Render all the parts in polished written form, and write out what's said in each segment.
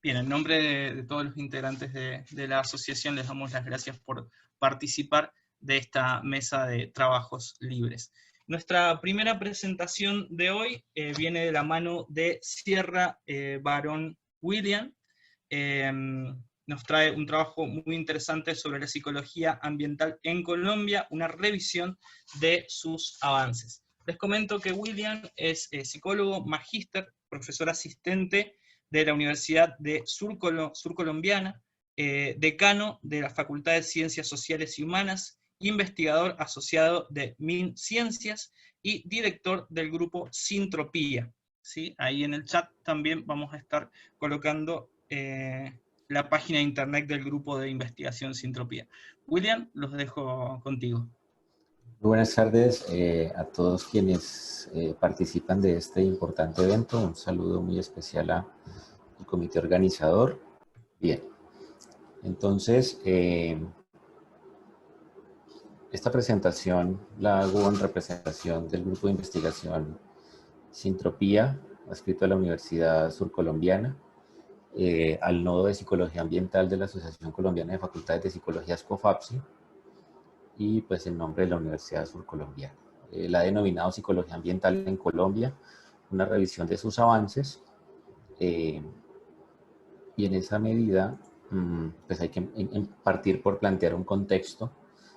Bien, en nombre de todos los integrantes de la asociación les damos las gracias por participar de esta mesa de trabajos libres. Nuestra primera presentación de hoy viene de la mano de Sierra Barón William. Nos trae un trabajo muy interesante sobre la psicología ambiental en Colombia, una revisión de sus avances. Les comento que William es psicólogo, magíster, profesor asistente de la Universidad de Surcolombiana, decano de la Facultad de Ciencias Sociales y Humanas, investigador asociado de MinCiencias y director del grupo Sintropía. ¿Sí? Ahí en el chat también vamos a estar colocando la página de internet del grupo de investigación Sintropía. William, los dejo contigo. Muy buenas tardes a todos quienes participan de este importante evento. Un saludo muy especial al comité organizador. Bien, entonces esta presentación la hago en representación del grupo de investigación Sintropía, adscrito a la Universidad Surcolombiana, al nodo de Psicología Ambiental de la Asociación Colombiana de Facultades de Psicología SCOFAPSI, y pues el nombre de la Universidad Surcolombiana. La ha denominado Psicología Ambiental en Colombia, una revisión de sus avances, y en esa medida pues hay que partir por plantear un contexto.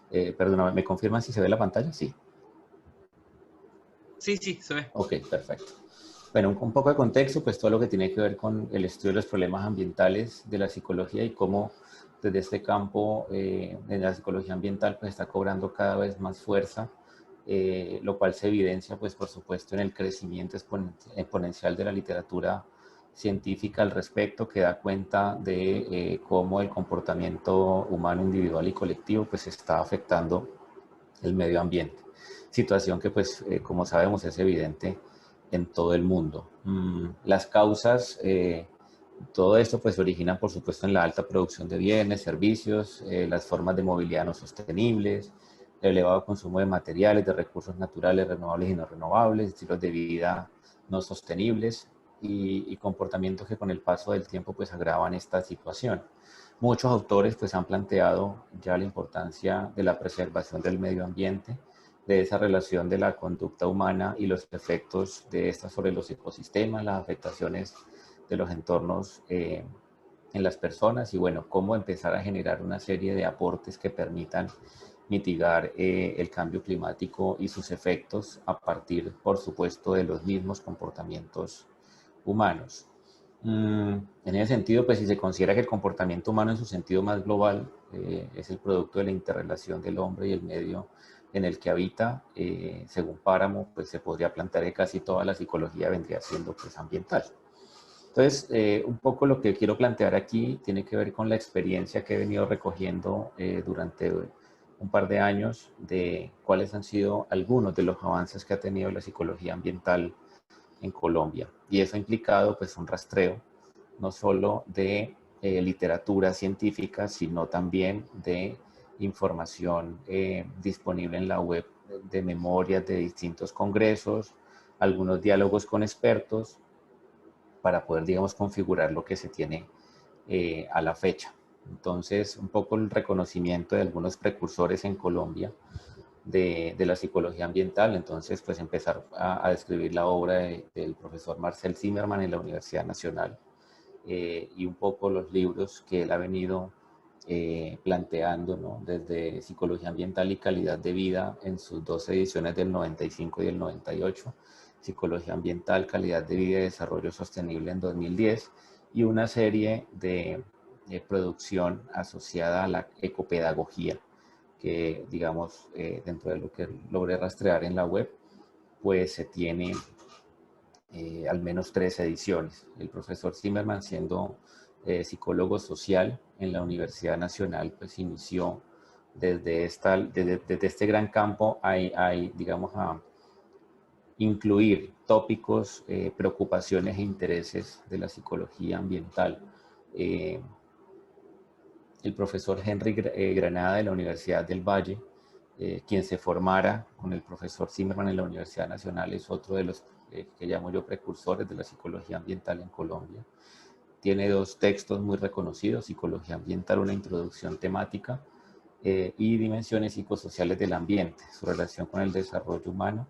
Perdóname, ¿me confirman si se ve la pantalla? Sí. Sí, se ve. Ok, perfecto. Bueno, un poco de contexto, pues todo lo que tiene que ver con el estudio de los problemas ambientales de la psicología y cómo desde este campo de la psicología ambiental pues está cobrando cada vez más fuerza, lo cual se evidencia pues por supuesto en el crecimiento exponencial de la literatura científica al respecto, que da cuenta de cómo el comportamiento humano individual y colectivo pues está afectando el medio ambiente. Situación que pues como sabemos es evidente en todo el mundo. Las causas, todo esto pues se origina por supuesto en la alta producción de bienes, servicios, las formas de movilidad no sostenibles, el elevado consumo de materiales, de recursos naturales renovables y no renovables, estilos de vida no sostenibles y comportamientos que con el paso del tiempo pues agravan esta situación. Muchos autores pues han planteado ya la importancia de la preservación del medio ambiente, de esa relación de la conducta humana y los efectos de esta sobre los ecosistemas, las afectaciones de los entornos en las personas y bueno, cómo empezar a generar una serie de aportes que permitan mitigar el cambio climático y sus efectos a partir, por supuesto, de los mismos comportamientos humanos. En ese sentido, pues si se considera que el comportamiento humano en su sentido más global es el producto de la interrelación del hombre y el medio en el que habita, según Páramo, pues se podría plantear que casi toda la psicología vendría siendo pues ambiental. Entonces, un poco lo que quiero plantear aquí tiene que ver con la experiencia que he venido recogiendo durante un par de años de cuáles han sido algunos de los avances que ha tenido la psicología ambiental en Colombia. Y eso ha implicado pues un rastreo no solo de literatura científica, sino también de información disponible en la web de memorias de distintos congresos, algunos diálogos con expertos, para poder, digamos, configurar lo que se tiene a la fecha. Entonces, un poco el reconocimiento de algunos precursores en Colombia de la psicología ambiental, entonces pues empezar a describir la obra del profesor Marcel Zimmermann en la Universidad Nacional y un poco los libros que él ha venido planteando, ¿no? Desde Psicología Ambiental y Calidad de Vida en sus dos ediciones del 95 y del 98, Psicología Ambiental, Calidad de Vida y Desarrollo Sostenible en 2010 y una serie de producción asociada a la ecopedagogía que, digamos, dentro de lo que logré rastrear en la web, pues se tiene al menos 3 ediciones. El profesor Zimmermann, siendo psicólogo social en la Universidad Nacional, pues inició desde este gran campo digamos, a incluir tópicos, preocupaciones e intereses de la psicología ambiental. El profesor Henry Granada de la Universidad del Valle, quien se formara con el profesor Zimmermann en la Universidad Nacional, es otro de los que llamo yo precursores de la psicología ambiental en Colombia. tiene dos textos muy reconocidos: Psicología Ambiental, una introducción temática, y Dimensiones psicosociales del ambiente, su relación con el desarrollo humano,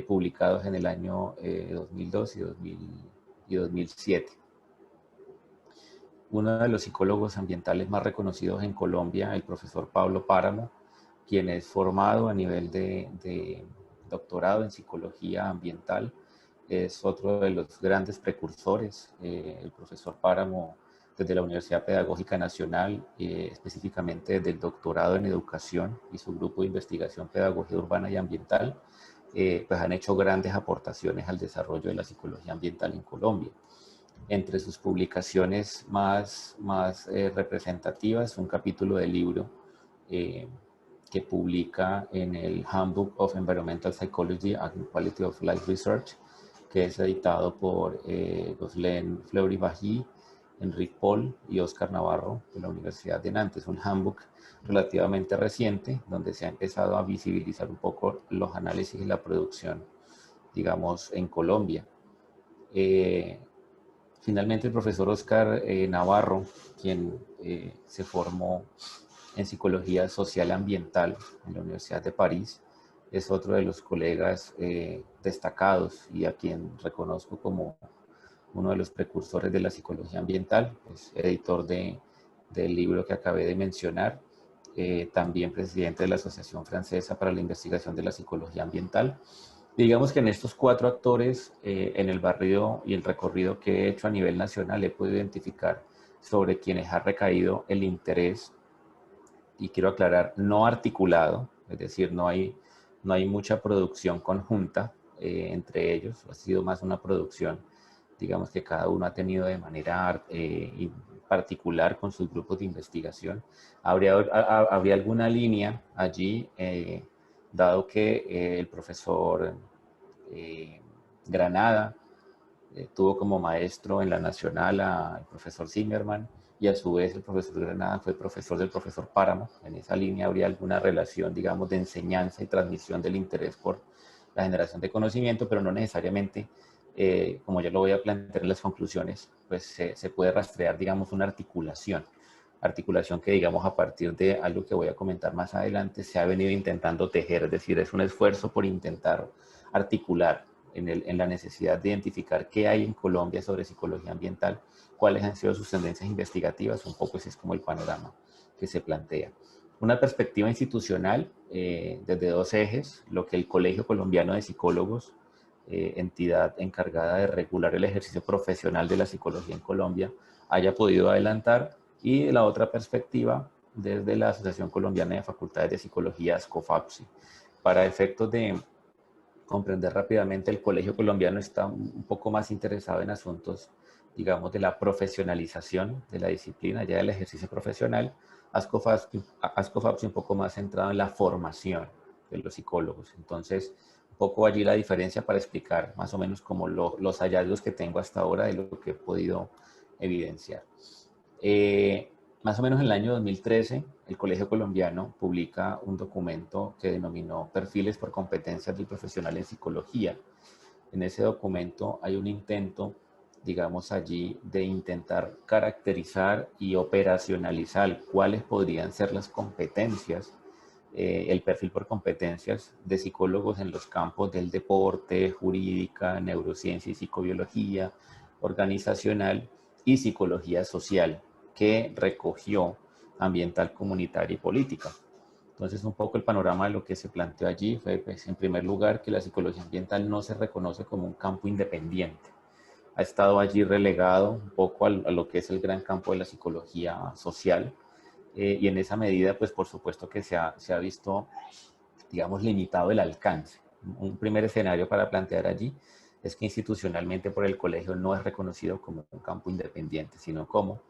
publicados en el año 2002 y 2007. Uno de los psicólogos ambientales más reconocidos en Colombia, el profesor Pablo Páramo, quien es formado a nivel de doctorado en psicología ambiental, es otro de los grandes precursores. El profesor Páramo, desde la Universidad Pedagógica Nacional, específicamente desde el doctorado en educación y su grupo de investigación pedagogía urbana y ambiental, pues han hecho grandes aportaciones al desarrollo de la psicología ambiental en Colombia. Entre sus publicaciones más representativas, un capítulo del libro eh, que publica en el Handbook of Environmental Psychology and Quality of Life Research, que es editado por Ghislaine Fleury-Bailly, Enrique Paul y Oscar Navarro de la Universidad de Nantes. Un handbook relativamente reciente donde se ha empezado a visibilizar un poco los análisis y la producción, digamos, en Colombia. Finalmente, el profesor Oscar Navarro, quien se formó en Psicología Social Ambiental en la Universidad de París, es otro de los colegas destacados y a quien reconozco como uno de los precursores de la psicología ambiental, es editor del libro que acabé de mencionar, también presidente de la Asociación Francesa para la Investigación de la Psicología Ambiental. Digamos que en estos cuatro actores, en el barrido y el recorrido que he hecho a nivel nacional, he podido identificar sobre quienes ha recaído el interés, y quiero aclarar, no articulado, es decir, no hay mucha producción conjunta entre ellos, ha sido más una producción, digamos, que cada uno ha tenido de manera particular con sus grupos de investigación. Habría alguna línea allí, dado que el profesor Granada tuvo como maestro en la Nacional al profesor Zimmerman, y a su vez el profesor Granada fue profesor del profesor Páramo. En esa línea habría alguna relación, digamos, de enseñanza y transmisión del interés por la generación de conocimiento, pero no necesariamente, como ya lo voy a plantear en las conclusiones, pues se puede rastrear, digamos, una articulación que, digamos, a partir de algo que voy a comentar más adelante, se ha venido intentando tejer. Es decir, es un esfuerzo por intentar articular en la necesidad de identificar qué hay en Colombia sobre psicología ambiental, cuáles han sido sus tendencias investigativas. Un poco ese es como el panorama que se plantea. Una perspectiva institucional desde dos ejes: lo que el Colegio Colombiano de Psicólogos, entidad encargada de regular el ejercicio profesional de la psicología en Colombia, haya podido adelantar, y la otra perspectiva desde la Asociación Colombiana de Facultades de Psicología, ASCOFAPSI. Para efectos de comprender rápidamente, el Colegio Colombiano está un poco más interesado en asuntos, digamos, de la profesionalización de la disciplina, ya del ejercicio profesional. ASCOFAPSI un poco más centrado en la formación de los psicólogos. Entonces, un poco allí la diferencia para explicar más o menos como los hallazgos que tengo hasta ahora de lo que he podido evidenciar. Más o menos en el año 2013, el Colegio Colombiano publica un documento que denominó Perfiles por competencias del profesional en psicología. En ese documento hay un intento, digamos, allí de intentar caracterizar y operacionalizar cuáles podrían ser las competencias, el perfil por competencias de psicólogos en los campos del deporte, jurídica, neurociencia y psicobiología, organizacional y psicología social, que recogió ambiental, comunitaria y política. Entonces, un poco el panorama de lo que se planteó allí fue, pues, en primer lugar, que la psicología ambiental no se reconoce como un campo independiente. Ha estado allí relegado un poco a lo que es el gran campo de la psicología social, y en esa medida, pues, por supuesto que se ha visto, digamos, limitado el alcance. Un primer escenario para plantear allí es que institucionalmente por el colegio no es reconocido como un campo independiente, sino como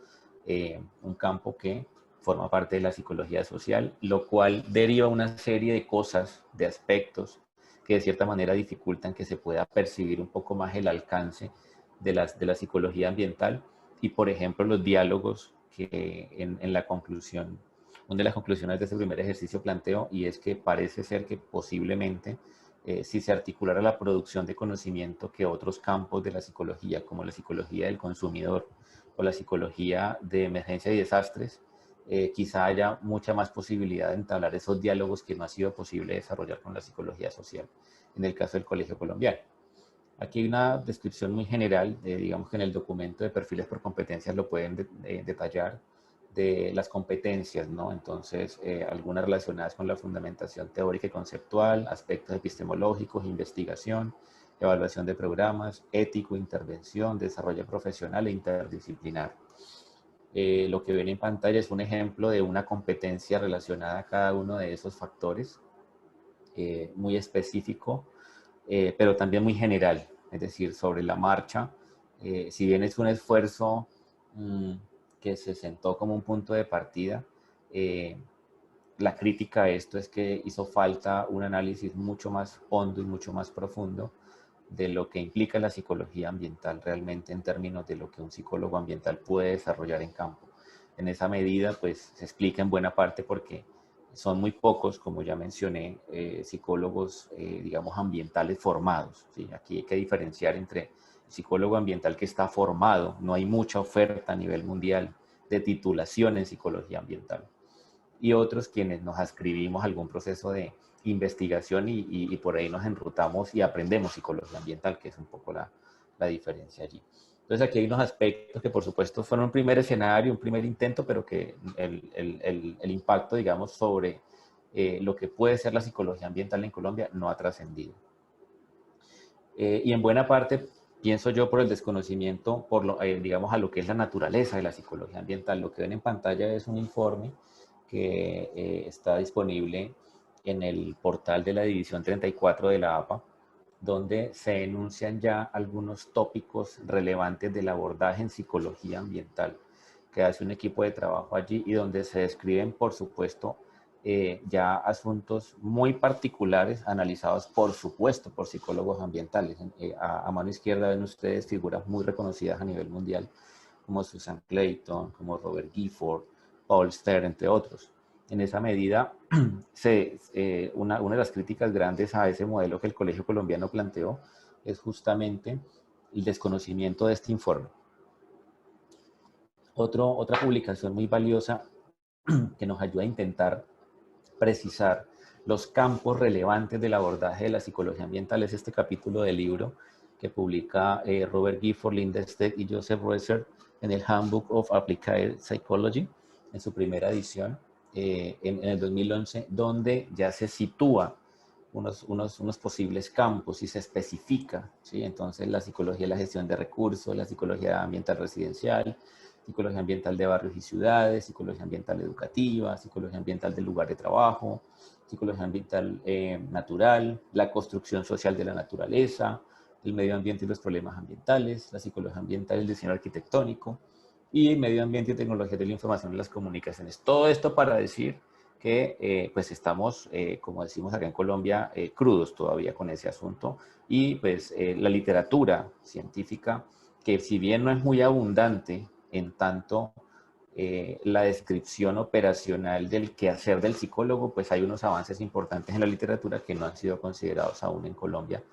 un campo que forma parte de la psicología social, lo cual deriva una serie de cosas, de aspectos, que de cierta manera dificultan que se pueda percibir un poco más el alcance de la psicología ambiental. Y, por ejemplo, los diálogos que en la conclusión, una de las conclusiones de este primer ejercicio planteo, y es que parece ser que posiblemente, si se articulara la producción de conocimiento, que otros campos de la psicología, como la psicología del consumidor o la psicología de emergencia y desastres, quizá haya mucha más posibilidad de entablar esos diálogos que no ha sido posible desarrollar con la psicología social, en el caso del Colegio Colombiano. Aquí hay una descripción muy general, digamos que en el documento de perfiles por competencias lo pueden detallar, de las competencias, ¿no? Entonces, algunas relacionadas con la fundamentación teórica y conceptual, aspectos epistemológicos, investigación, evaluación de programas, ético, intervención, desarrollo profesional e interdisciplinar. Lo que ven en pantalla es un ejemplo de una competencia relacionada a cada uno de esos factores, muy específico, pero también muy general, es decir, sobre la marcha. Si bien es un esfuerzo que se sentó como un punto de partida, la crítica a esto es que hizo falta un análisis mucho más hondo y mucho más profundo de lo que implica la psicología ambiental realmente en términos de lo que un psicólogo ambiental puede desarrollar en campo. En esa medida, pues, se explica en buena parte porque son muy pocos, como ya mencioné, psicólogos, digamos, ambientales formados, ¿sí? Aquí hay que diferenciar entre el psicólogo ambiental que está formado, no hay mucha oferta a nivel mundial de titulación en psicología ambiental, y otros quienes nos adscribimos a algún proceso de investigación y por ahí nos enrutamos y aprendemos psicología ambiental, que es un poco la diferencia allí. Entonces aquí hay unos aspectos que por supuesto fueron un primer escenario, un primer intento, pero que el impacto, digamos, sobre lo que puede ser la psicología ambiental en Colombia no ha trascendido. Y en buena parte, pienso yo, por el desconocimiento, por lo, digamos, a lo que es la naturaleza de la psicología ambiental. Lo que ven en pantalla es un informe que está disponible en el portal de la División 34 de la APA, donde se enuncian ya algunos tópicos relevantes del abordaje en psicología ambiental que hace un equipo de trabajo allí y donde se describen, por supuesto, ya asuntos muy particulares analizados, por supuesto, por psicólogos ambientales. A mano izquierda ven ustedes figuras muy reconocidas a nivel mundial, como Susan Clayton, como Robert Gifford, Paul Stern, entre otros. En esa medida, una de las críticas grandes a ese modelo que el Colegio Colombiano planteó es justamente el desconocimiento de este informe. Otra publicación muy valiosa que nos ayuda a intentar precisar los campos relevantes del abordaje de la psicología ambiental es este capítulo del libro que publica Robert Gifford, Linda Steck y Joseph Reuser en el Handbook of Applied Psychology, en su primera edición, en el 2011, donde ya se sitúa unos posibles campos y se especifica, ¿sí? Entonces, la psicología de la gestión de recursos, la psicología ambiental residencial, psicología ambiental de barrios y ciudades, psicología ambiental educativa, psicología ambiental del lugar de trabajo, psicología ambiental natural, la construcción social de la naturaleza, el medio ambiente y los problemas ambientales, la psicología ambiental y el diseño arquitectónico, y medio ambiente y tecnología de la información y las comunicaciones. Todo esto para decir que pues estamos, como decimos acá en Colombia, crudos todavía con ese asunto, y pues la literatura científica, que si bien no es muy abundante, en tanto la descripción operacional del quehacer del psicólogo, pues hay unos avances importantes en la literatura que no han sido considerados aún en Colombia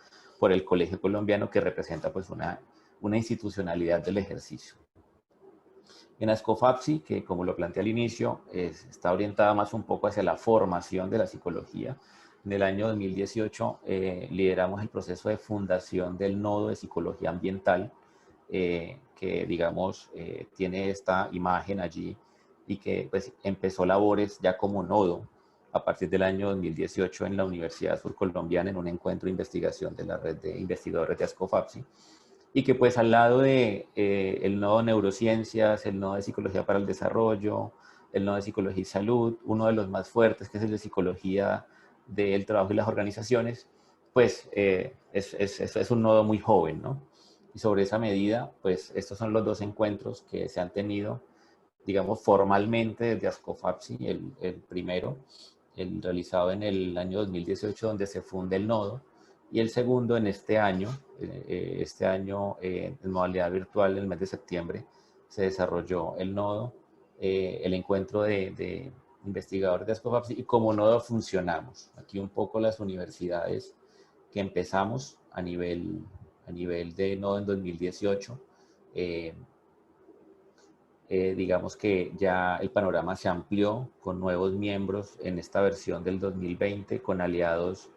por el Colegio Colombiano, que representa pues una institucionalidad del ejercicio. En ASCOFAPSI, que como lo planteé al inicio, está orientada más un poco hacia la formación de la psicología. En el año 2018 lideramos el proceso de fundación del Nodo de Psicología Ambiental, que digamos tiene esta imagen allí y que pues empezó labores ya como nodo a partir del año 2018 en la Universidad Surcolombiana en un encuentro de investigación de la red de investigadores de ASCOFAPSI, y que pues al lado de el nodo neurociencias, el nodo de psicología para el desarrollo, el nodo de psicología y salud, uno de los más fuertes que es el de psicología del trabajo y las organizaciones, pues es un nodo muy joven, ¿no? Y sobre esa medida, pues estos son los dos encuentros que se han tenido, digamos, formalmente desde ASCOFAPSI, el primero, el realizado en el año 2018, donde se funda el nodo, y el segundo en este año, en modalidad virtual, en el mes de septiembre, se desarrolló el nodo, el encuentro de investigadores de ASCOFAPSI y como nodo funcionamos. Aquí un poco las universidades que empezamos a nivel de nodo en 2018, digamos que ya el panorama se amplió con nuevos miembros en esta versión del 2020, con aliados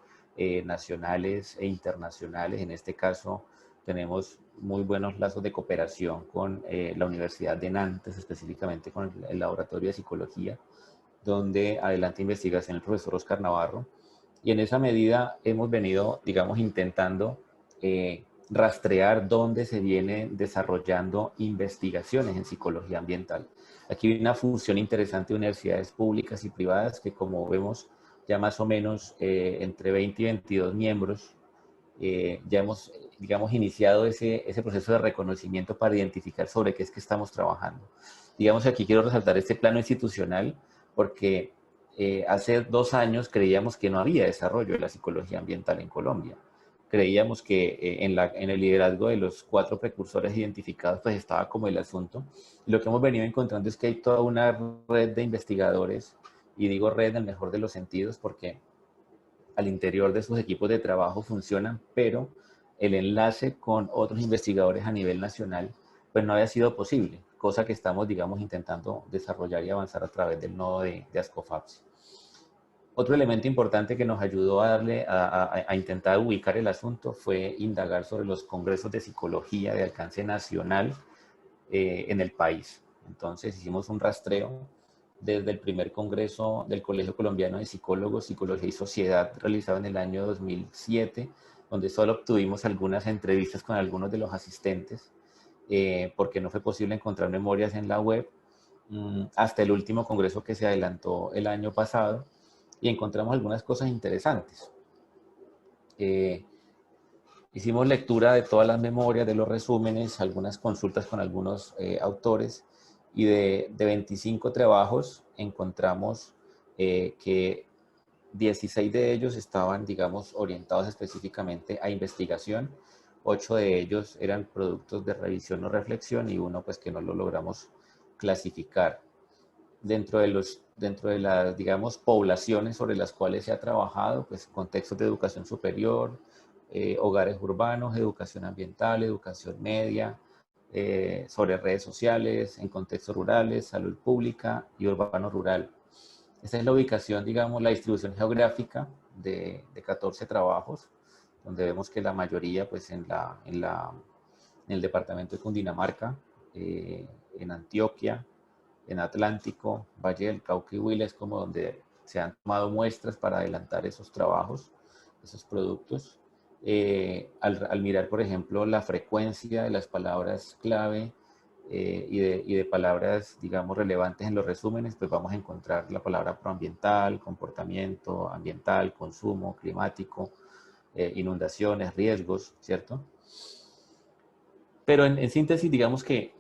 nacionales e internacionales. En este caso tenemos muy buenos lazos de cooperación con la Universidad de Nantes, específicamente con el Laboratorio de Psicología, donde adelanta investigación el profesor Oscar Navarro. Y en esa medida hemos venido, digamos, intentando rastrear dónde se vienen desarrollando investigaciones en psicología ambiental. Aquí hay una función interesante de universidades públicas y privadas que, como vemos, ya más o menos entre 20 y 22 miembros, ya hemos, digamos, iniciado ese proceso de reconocimiento para identificar sobre qué es que estamos trabajando. Digamos, aquí quiero resaltar este plano institucional porque hace 2 años creíamos que no había desarrollo de la psicología ambiental en Colombia. Creíamos que en el liderazgo de los 4 precursores identificados pues estaba como el asunto. Y lo que hemos venido encontrando es que hay toda una red de investigadores, y digo red en el mejor de los sentidos porque al interior de sus equipos de trabajo funcionan, pero el enlace con otros investigadores a nivel nacional pues no había sido posible, cosa que estamos, digamos, intentando desarrollar y avanzar a través del nodo de ASCOFAPSI. Otro elemento importante que nos ayudó a darle a intentar ubicar el asunto fue indagar sobre los congresos de psicología de alcance nacional en el país. Entonces hicimos un rastreo desde el primer congreso del Colegio Colombiano de Psicólogos, Psicología y Sociedad, realizado en el año 2007, donde solo obtuvimos algunas entrevistas con algunos de los asistentes, porque no fue posible encontrar memorias en la web, hasta el último congreso que se adelantó el año pasado, y encontramos algunas cosas interesantes. Hicimos lectura de todas las memorias, de los resúmenes, algunas consultas con algunos autores, y de 25 trabajos encontramos que 16 de ellos estaban, digamos, orientados específicamente a investigación, 8 de ellos eran productos de revisión o reflexión y uno pues que no lo logramos clasificar. Dentro de las, digamos, poblaciones sobre las cuales se ha trabajado, pues contextos de educación superior, hogares urbanos, educación ambiental, educación media, sobre redes sociales, en contextos rurales, salud pública y urbano-rural. Esta es la ubicación, digamos, la distribución geográfica de 14 trabajos, donde vemos que la mayoría, pues, en el departamento de Cundinamarca, en Antioquia, en Atlántico, Valle del Cauca y Huila es como donde se han tomado muestras para adelantar esos trabajos, esos productos. Al mirar, por ejemplo, la frecuencia de las palabras clave y de palabras, digamos, relevantes en los resúmenes, pues vamos a encontrar la palabra proambiental, comportamiento ambiental, consumo, climático, inundaciones, riesgos, ¿cierto? Pero en síntesis, digamos que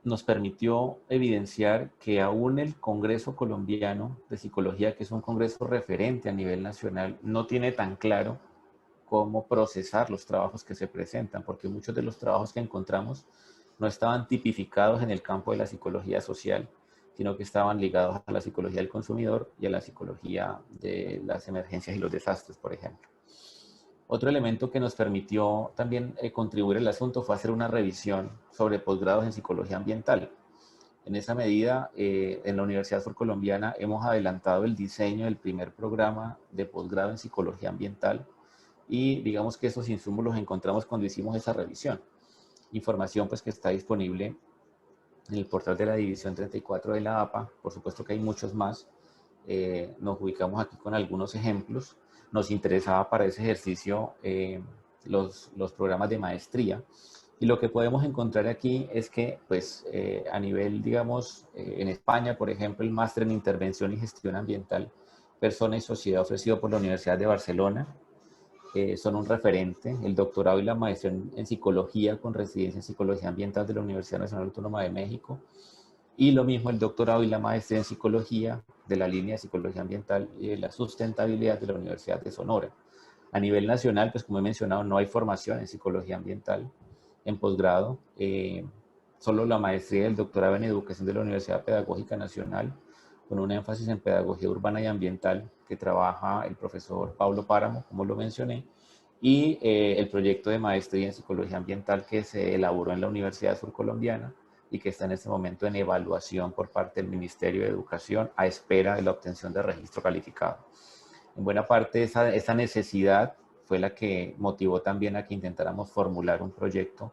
nos permitió evidenciar que aún el Congreso Colombiano de Psicología, que es un congreso referente a nivel nacional, no tiene tan claro cómo procesar los trabajos que se presentan, porque muchos de los trabajos que encontramos no estaban tipificados en el campo de la psicología social, sino que estaban ligados a la psicología del consumidor y a la psicología de las emergencias y los desastres, por ejemplo. Otro elemento que nos permitió también contribuir al asunto fue hacer una revisión sobre posgrados en psicología ambiental. En esa medida, en la Universidad Surcolombiana hemos adelantado el diseño del primer programa de posgrado en psicología ambiental, y digamos que esos insumos los encontramos cuando hicimos esa revisión. Información pues que está disponible en el portal de la División 34 de la APA. Por supuesto que hay muchos más. Nos ubicamos aquí con algunos ejemplos. Nos interesaba para ese ejercicio los programas de maestría. Y lo que podemos encontrar aquí es que, pues, a nivel, digamos, en España, por ejemplo, el máster en intervención y gestión ambiental, persona y sociedad ofrecido por la Universidad de Barcelona, son un referente. El doctorado y la maestría en psicología con residencia en psicología ambiental de la Universidad Nacional Autónoma de México. Y lo mismo el doctorado y la maestría en psicología de la línea de psicología ambiental y de la sustentabilidad de la Universidad de Sonora. A nivel nacional, pues como he mencionado, no hay formación en psicología ambiental en posgrado. Solo la maestría y el doctorado en educación de la Universidad Pedagógica Nacional, con un énfasis en pedagogía urbana y ambiental que trabaja el profesor Pablo Páramo, como lo mencioné, y el proyecto de maestría en psicología ambiental que se elaboró en la Universidad Surcolombiana y que está en este momento en evaluación por parte del Ministerio de Educación a espera de la obtención de registro calificado. En buena parte esa necesidad fue la que motivó también a que intentáramos formular un proyecto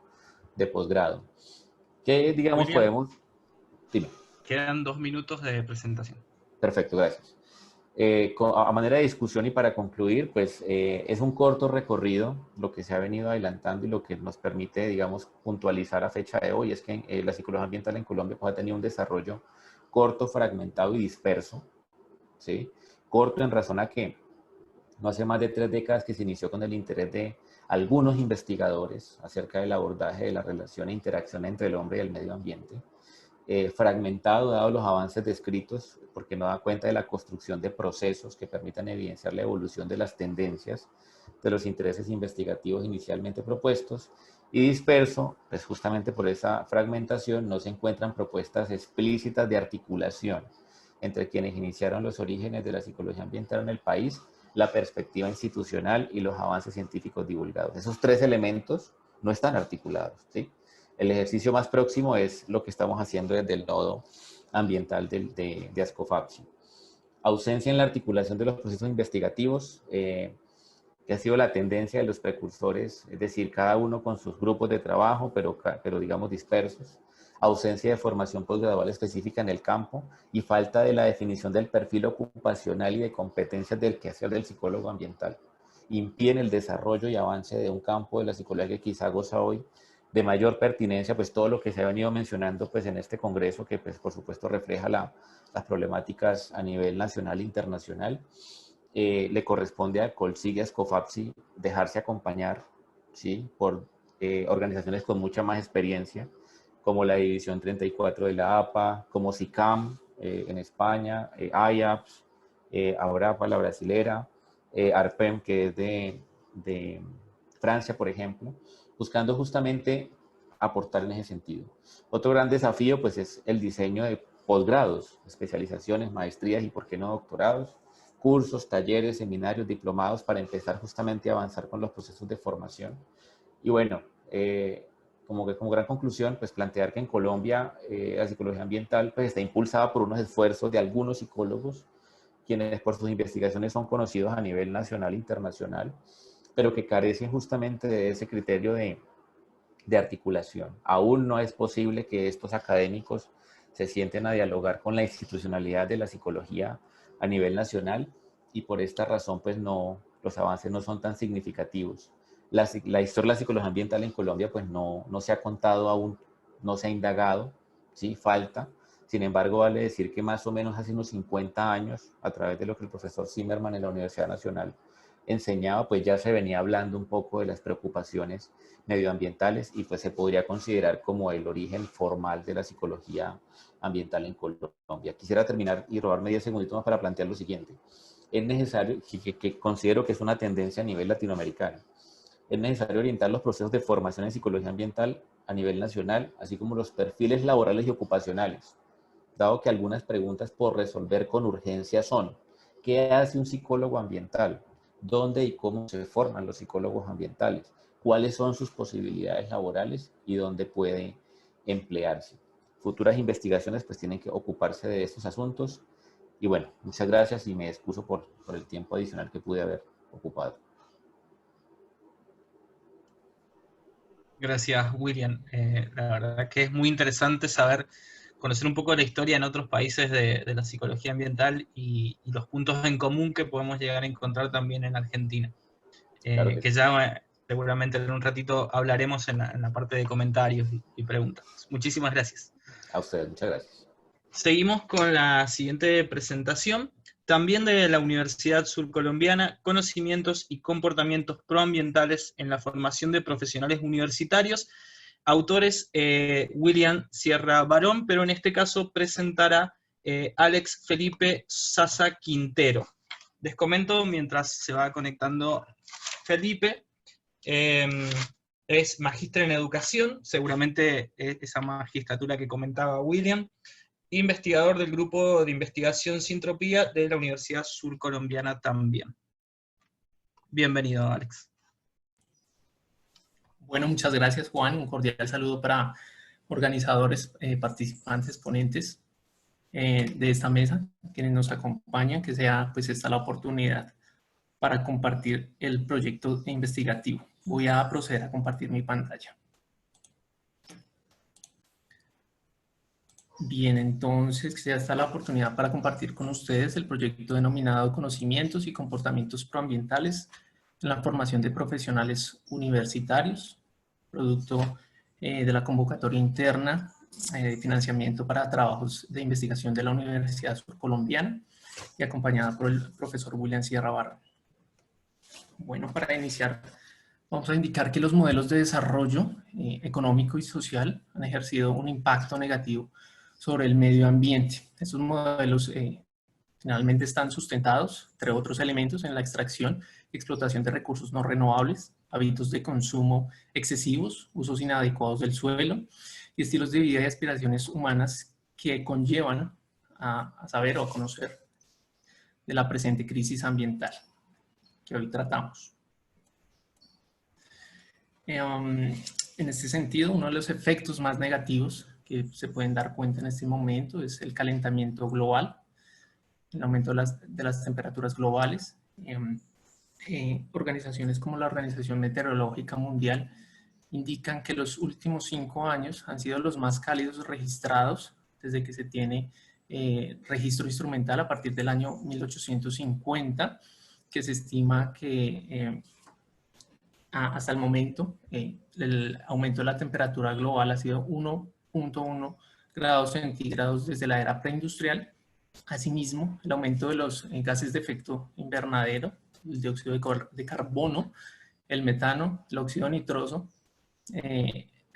de posgrado. ¿Qué, digamos, William, podemos? Dime. quedan 2 minutos de presentación. Perfecto, gracias. A manera de discusión y para concluir, pues es un corto recorrido lo que se ha venido adelantando y lo que nos permite, digamos, puntualizar a fecha de hoy es que la psicología ambiental en Colombia pues, ha tenido un desarrollo corto, fragmentado y disperso, ¿sí? Corto en razón a que no hace más de 3 décadas que se inició con el interés de algunos investigadores acerca del abordaje de la relación e interacción entre el hombre y el medio ambiente. Fragmentado dado los avances descritos, porque no da cuenta de la construcción de procesos que permitan evidenciar la evolución de las tendencias de los intereses investigativos inicialmente propuestos, y disperso, pues justamente por esa fragmentación no se encuentran propuestas explícitas de articulación entre quienes iniciaron los orígenes de la psicología ambiental en el país, la perspectiva institucional y los avances científicos divulgados. Esos 3 elementos no están articulados, ¿sí? El ejercicio más próximo es lo que estamos haciendo desde el nodo ambiental de Ascofapsi. Ausencia en la articulación de los procesos investigativos, que ha sido la tendencia de los precursores, es decir, cada uno con sus grupos de trabajo, pero digamos dispersos. Ausencia de formación postgradual específica en el campo y falta de la definición del perfil ocupacional y de competencias del quehacer del psicólogo ambiental. Impiden el desarrollo y avance de un campo de la psicología que quizá goza hoy de mayor pertinencia, pues todo lo que se ha venido mencionando pues en este congreso, que pues por supuesto refleja las problemáticas a nivel nacional e internacional. Le corresponde a Colsig y a Ascofapsi dejarse acompañar, ¿sí? Por organizaciones con mucha más experiencia, como la División 34 de la APA, como SICAM en España, IAPS, Abrapa, la brasilera, ARPEM, que es de Francia, por ejemplo, buscando justamente aportar en ese sentido. Otro gran desafío pues es el diseño de posgrados, especializaciones, maestrías y por qué no doctorados, cursos, talleres, seminarios, diplomados para empezar justamente a avanzar con los procesos de formación. Y bueno, como gran conclusión, pues plantear que en Colombia la psicología ambiental pues está impulsada por unos esfuerzos de algunos psicólogos, quienes por sus investigaciones son conocidos a nivel nacional e internacional, pero que carecen justamente de ese criterio de articulación. Aún no es posible que estos académicos se sienten a dialogar con la institucionalidad de la psicología a nivel nacional y por esta razón pues no, los avances no son tan significativos. La historia de la psicología ambiental en Colombia pues no se ha contado aún, no se ha indagado, ¿sí? Falta. Sin embargo, vale decir que más o menos hace unos 50 años, a través de lo que el profesor Zimmerman en la Universidad Nacional enseñaba, pues ya se venía hablando un poco de las preocupaciones medioambientales y pues se podría considerar como el origen formal de la psicología ambiental en Colombia. Quisiera terminar y robarme 10 segunditos más para plantear lo siguiente. Es necesario, que considero que es una tendencia a nivel latinoamericano, es necesario orientar los procesos de formación en psicología ambiental a nivel nacional, así como los perfiles laborales y ocupacionales, dado que algunas preguntas por resolver con urgencia son: ¿qué hace un psicólogo ambiental? ¿Dónde y cómo se forman los psicólogos ambientales? ¿Cuáles son sus posibilidades laborales y dónde puede emplearse? Futuras investigaciones pues tienen que ocuparse de estos asuntos. Y bueno, muchas gracias y me excuso por el tiempo adicional que pude haber ocupado. Gracias, William. La verdad que es muy interesante saber, conocer un poco de la historia en otros países de la psicología ambiental y los puntos en común que podemos llegar a encontrar también en Argentina. Claro que Que sí. ya seguramente en un ratito hablaremos en la parte de comentarios y preguntas. Muchísimas gracias. A ustedes, muchas gracias. Seguimos con la siguiente presentación, también de la Universidad Surcolombiana, Conocimientos y Comportamientos Proambientales en la Formación de Profesionales Universitarios. Autores William Sierra Barón, pero en este caso presentará Alex Felipe Sasa Quintero. Les comento mientras se va conectando Felipe. Es magíster en educación, seguramente esa magistratura que comentaba William, investigador del grupo de investigación Sintropía de la Universidad Surcolombiana también. Bienvenido, Alex. Bueno, muchas gracias, Juan. Un cordial saludo para organizadores, participantes, ponentes de esta mesa, quienes nos acompañan, que sea pues esta la oportunidad para compartir el proyecto investigativo. Voy a proceder a compartir mi pantalla. Bien, entonces ya está la oportunidad para compartir con ustedes el proyecto denominado Conocimientos y Comportamientos Proambientales en la Formación de Profesionales Universitarios, producto de la convocatoria interna de financiamiento para trabajos de investigación de la Universidad Surcolombiana y acompañada por el profesor William Sierra Barra. Bueno, para iniciar, vamos a indicar que los modelos de desarrollo económico y social han ejercido un impacto negativo sobre el medio ambiente. Estos modelos finalmente están sustentados, entre otros elementos, en la extracción y explotación de recursos no renovables, hábitos de consumo excesivos, usos inadecuados del suelo y estilos de vida y aspiraciones humanas que conllevan a saber o a conocer de la presente crisis ambiental que hoy tratamos. En este sentido, uno de los efectos más negativos que se pueden dar cuenta en este momento es el calentamiento global, el aumento de las temperaturas globales. Organizaciones como la Organización Meteorológica Mundial indican que los últimos 5 años han sido los más cálidos registrados desde que se tiene registro instrumental a partir del año 1850, que se estima que hasta el momento el aumento de la temperatura global ha sido 1.1 grados centígrados desde la era preindustrial. Asimismo, el aumento de los gases de efecto invernadero, el dióxido de carbono, el metano, el óxido nitroso,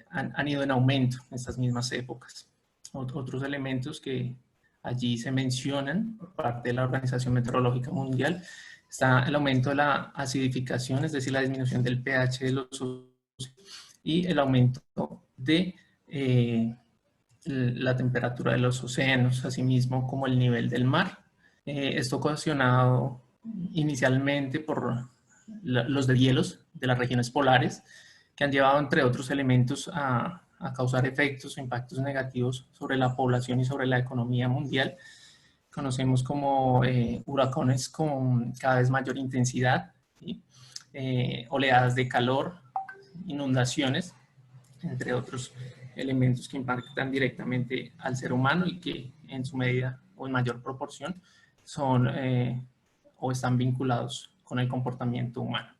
han ido en aumento en estas mismas épocas. Otros elementos que allí se mencionan por parte de la Organización Meteorológica Mundial está el aumento de la acidificación, es decir, la disminución del pH de los océanos y el aumento de la temperatura de los océanos, asimismo como el nivel del mar. Esto ocasionado inicialmente por los deshielos de las regiones polares, que han llevado, entre otros elementos, a causar efectos o impactos negativos sobre la población y sobre la economía mundial. Conocemos como huracanes con cada vez mayor intensidad, ¿sí? Oleadas de calor, inundaciones, entre otros elementos que impactan directamente al ser humano y que en su medida o en mayor proporción son o están vinculados con el comportamiento humano.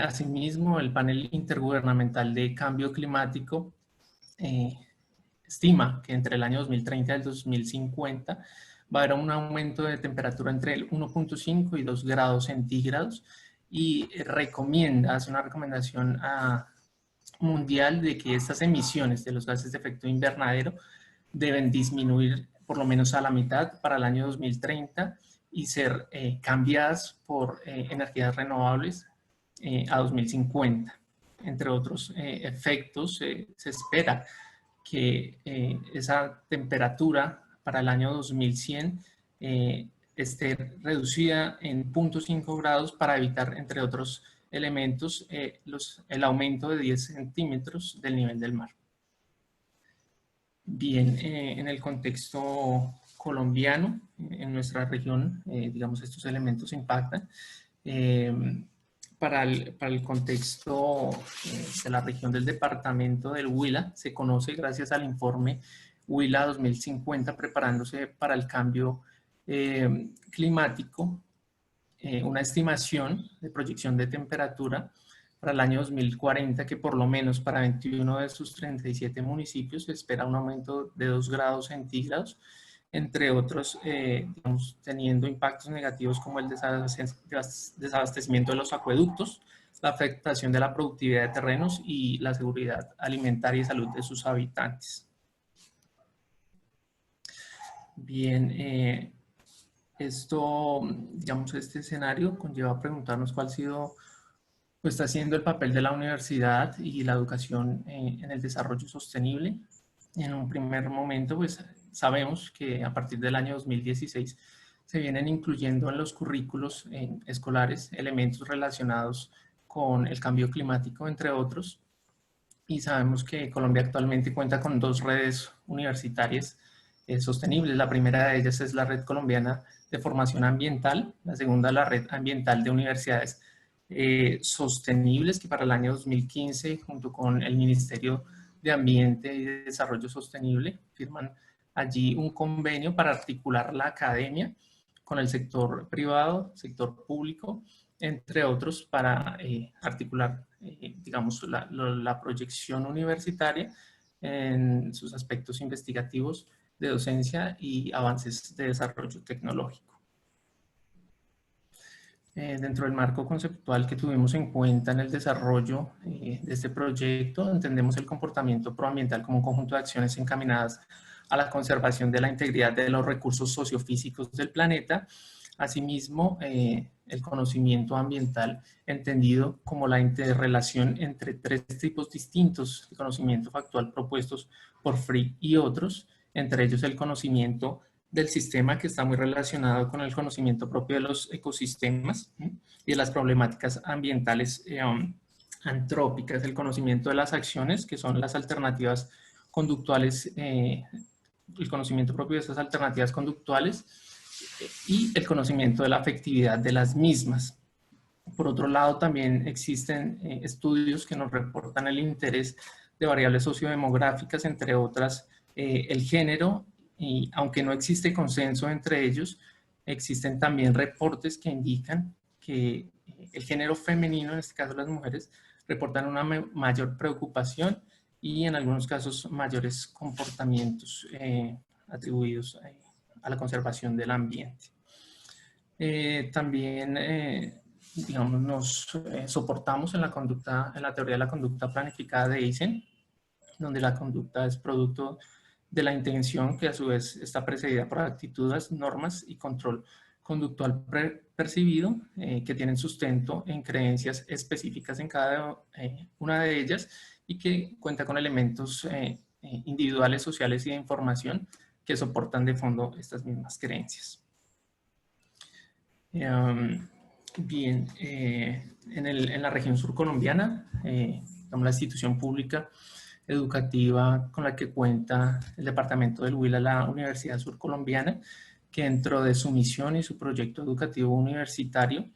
Asimismo, el panel intergubernamental de cambio climático estima que entre el año 2030 y el 2050 va a haber un aumento de temperatura entre el 1.5 y 2 grados centígrados y hace una recomendación mundial de que estas emisiones de los gases de efecto invernadero deben disminuir por lo menos a la mitad para el año 2030 y ser cambiadas por energías renovables a 2050. Entre otros efectos, se espera que esa temperatura para el año 2100 esté reducida en 0.5 grados para evitar, entre otros elementos, el aumento de 10 centímetros del nivel del mar. Bien, en el contexto colombiano, en nuestra región, digamos, estos elementos impactan. Para el contexto de la región del departamento del Huila, se conoce gracias al informe Huila 2050, preparándose para el cambio climático, una estimación de proyección de temperatura para el año 2040, que por lo menos para 21 de sus 37 municipios se espera un aumento de 2 grados centígrados, entre otros, digamos, teniendo impactos negativos como el desabastecimiento de los acueductos, la afectación de la productividad de terrenos y la seguridad alimentaria y salud de sus habitantes. Bien, digamos, este escenario conlleva a preguntarnos cuál ha sido, pues, está siendo el papel de la universidad y la educación en el desarrollo sostenible. En un primer momento, pues, sabemos que a partir del año 2016 se vienen incluyendo en los currículos escolares elementos relacionados con el cambio climático, entre otros, y sabemos que Colombia actualmente cuenta con 2 redes universitarias sostenibles. La primera de ellas es la Red Colombiana de Formación Ambiental, la segunda la Red Ambiental de Universidades Sostenibles, que para el año 2015, junto con el Ministerio de Ambiente y Desarrollo Sostenible, firman allí un convenio para articular la academia con el sector privado, sector público, entre otros, para articular, digamos, la proyección universitaria en sus aspectos investigativos de docencia y avances de desarrollo tecnológico. Dentro del marco conceptual que tuvimos en cuenta en el desarrollo de este proyecto, entendemos el comportamiento proambiental como un conjunto de acciones encaminadas a la conservación de la integridad de los recursos sociofísicos del planeta. Asimismo, el conocimiento ambiental entendido como la interrelación entre 3 tipos distintos de conocimiento factual propuestos por Frick y otros, entre ellos el conocimiento del sistema, que está muy relacionado con el conocimiento propio de los ecosistemas y de las problemáticas ambientales antrópicas, el conocimiento de las acciones, que son las alternativas conductuales, el conocimiento propio de esas alternativas conductuales, y el conocimiento de la afectividad de las mismas. Por otro lado, también existen estudios que nos reportan el interés de variables sociodemográficas, entre otras el género, y aunque no existe consenso entre ellos, existen también reportes que indican que el género femenino, en este caso las mujeres, reportan una mayor preocupación y en algunos casos mayores comportamientos atribuidos a la conservación del ambiente. También, digamos, nos soportamos en la conducta, en la teoría de la conducta planificada de Eysen, donde la conducta es producto de la intención, que a su vez está precedida por actitudes, normas y control conductual percibido, que tienen sustento en creencias específicas en cada una de ellas y que cuenta con elementos individuales, sociales y de información que soportan de fondo estas mismas creencias. Bien, en la región surcolombiana, la institución pública educativa con la que cuenta el departamento del Huila, la Universidad Surcolombiana, que dentro de su misión y su proyecto educativo universitario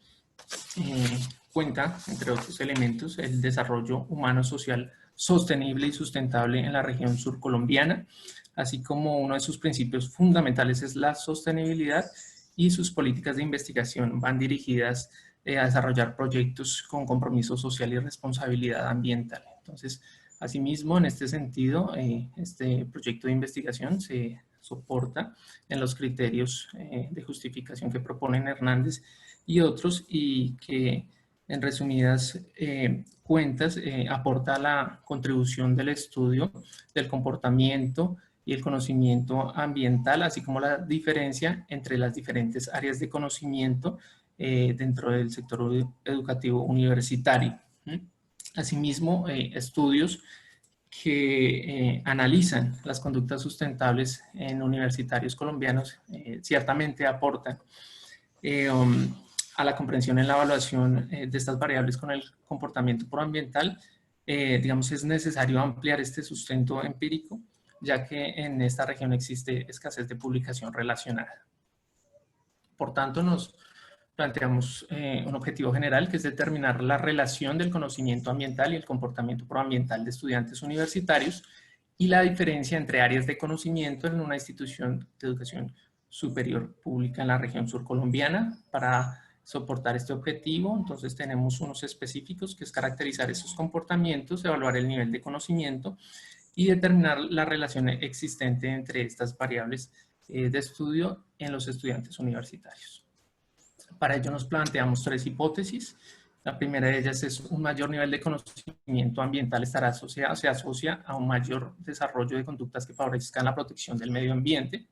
cuenta, entre otros elementos, el desarrollo humano social sostenible y sustentable en la región surcolombiana, así como uno de sus principios fundamentales es la sostenibilidad, y sus políticas de investigación van dirigidas a desarrollar proyectos con compromiso social y responsabilidad ambiental. Entonces, asimismo, en este sentido, este proyecto de investigación se soporta en los criterios de justificación que proponen Hernández y otros, y que en resumidas cuentas aporta la contribución del estudio del comportamiento y el conocimiento ambiental, así como la diferencia entre las diferentes áreas de conocimiento dentro del sector educativo universitario. Asimismo, estudios que analizan las conductas sustentables en universitarios colombianos ciertamente aportan a la comprensión en la evaluación de estas variables con el comportamiento proambiental. Digamos, es necesario ampliar este sustento empírico, ya que en esta región existe escasez de publicación relacionada. Por tanto, nos planteamos un objetivo general, que es determinar la relación del conocimiento ambiental y el comportamiento proambiental de estudiantes universitarios y la diferencia entre áreas de conocimiento en una institución de educación superior pública en la región surcolombiana. Para soportar este objetivo, entonces tenemos unos específicos, que es caracterizar esos comportamientos, evaluar el nivel de conocimiento y determinar la relación existente entre estas variables de estudio en los estudiantes universitarios. Para ello nos planteamos 3 hipótesis. La primera de ellas es un mayor nivel de conocimiento ambiental estará asociado, se asocia a un mayor desarrollo de conductas que favorezcan la protección del medio ambiente.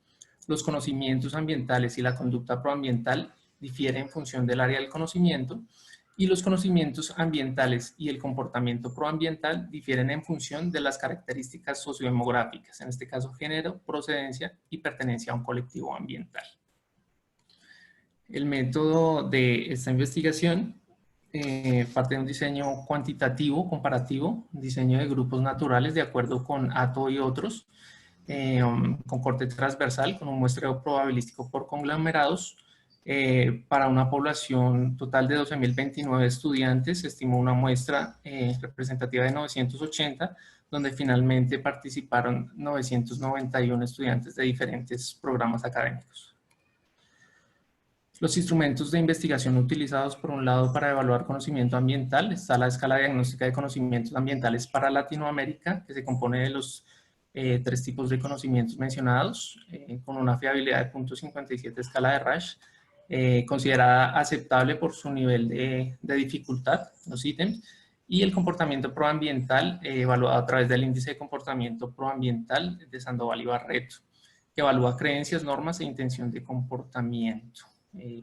Los conocimientos ambientales y la conducta proambiental difieren en función del área del conocimiento, y los conocimientos ambientales y el comportamiento proambiental difieren en función de las características sociodemográficas, en este caso género, procedencia y pertenencia a un colectivo ambiental. El método de esta investigación parte de un diseño cuantitativo, comparativo, diseño de grupos naturales de acuerdo con Atto y otros, con corte transversal, con un muestreo probabilístico por conglomerados. Para una población total de 12.029 estudiantes, se estimó una muestra representativa de 980, donde finalmente participaron 991 estudiantes de diferentes programas académicos. Los instrumentos de investigación utilizados, por un lado, para evaluar conocimiento ambiental, está la escala diagnóstica de conocimientos ambientales para Latinoamérica, que se compone de los 3 tipos de conocimientos mencionados, con una fiabilidad de 0.57 escala de Rasch, considerada aceptable por su nivel de dificultad, los ítems, y el comportamiento proambiental, evaluado a través del índice de comportamiento proambiental de Sandoval y Barreto, que evalúa creencias, normas e intención de comportamiento.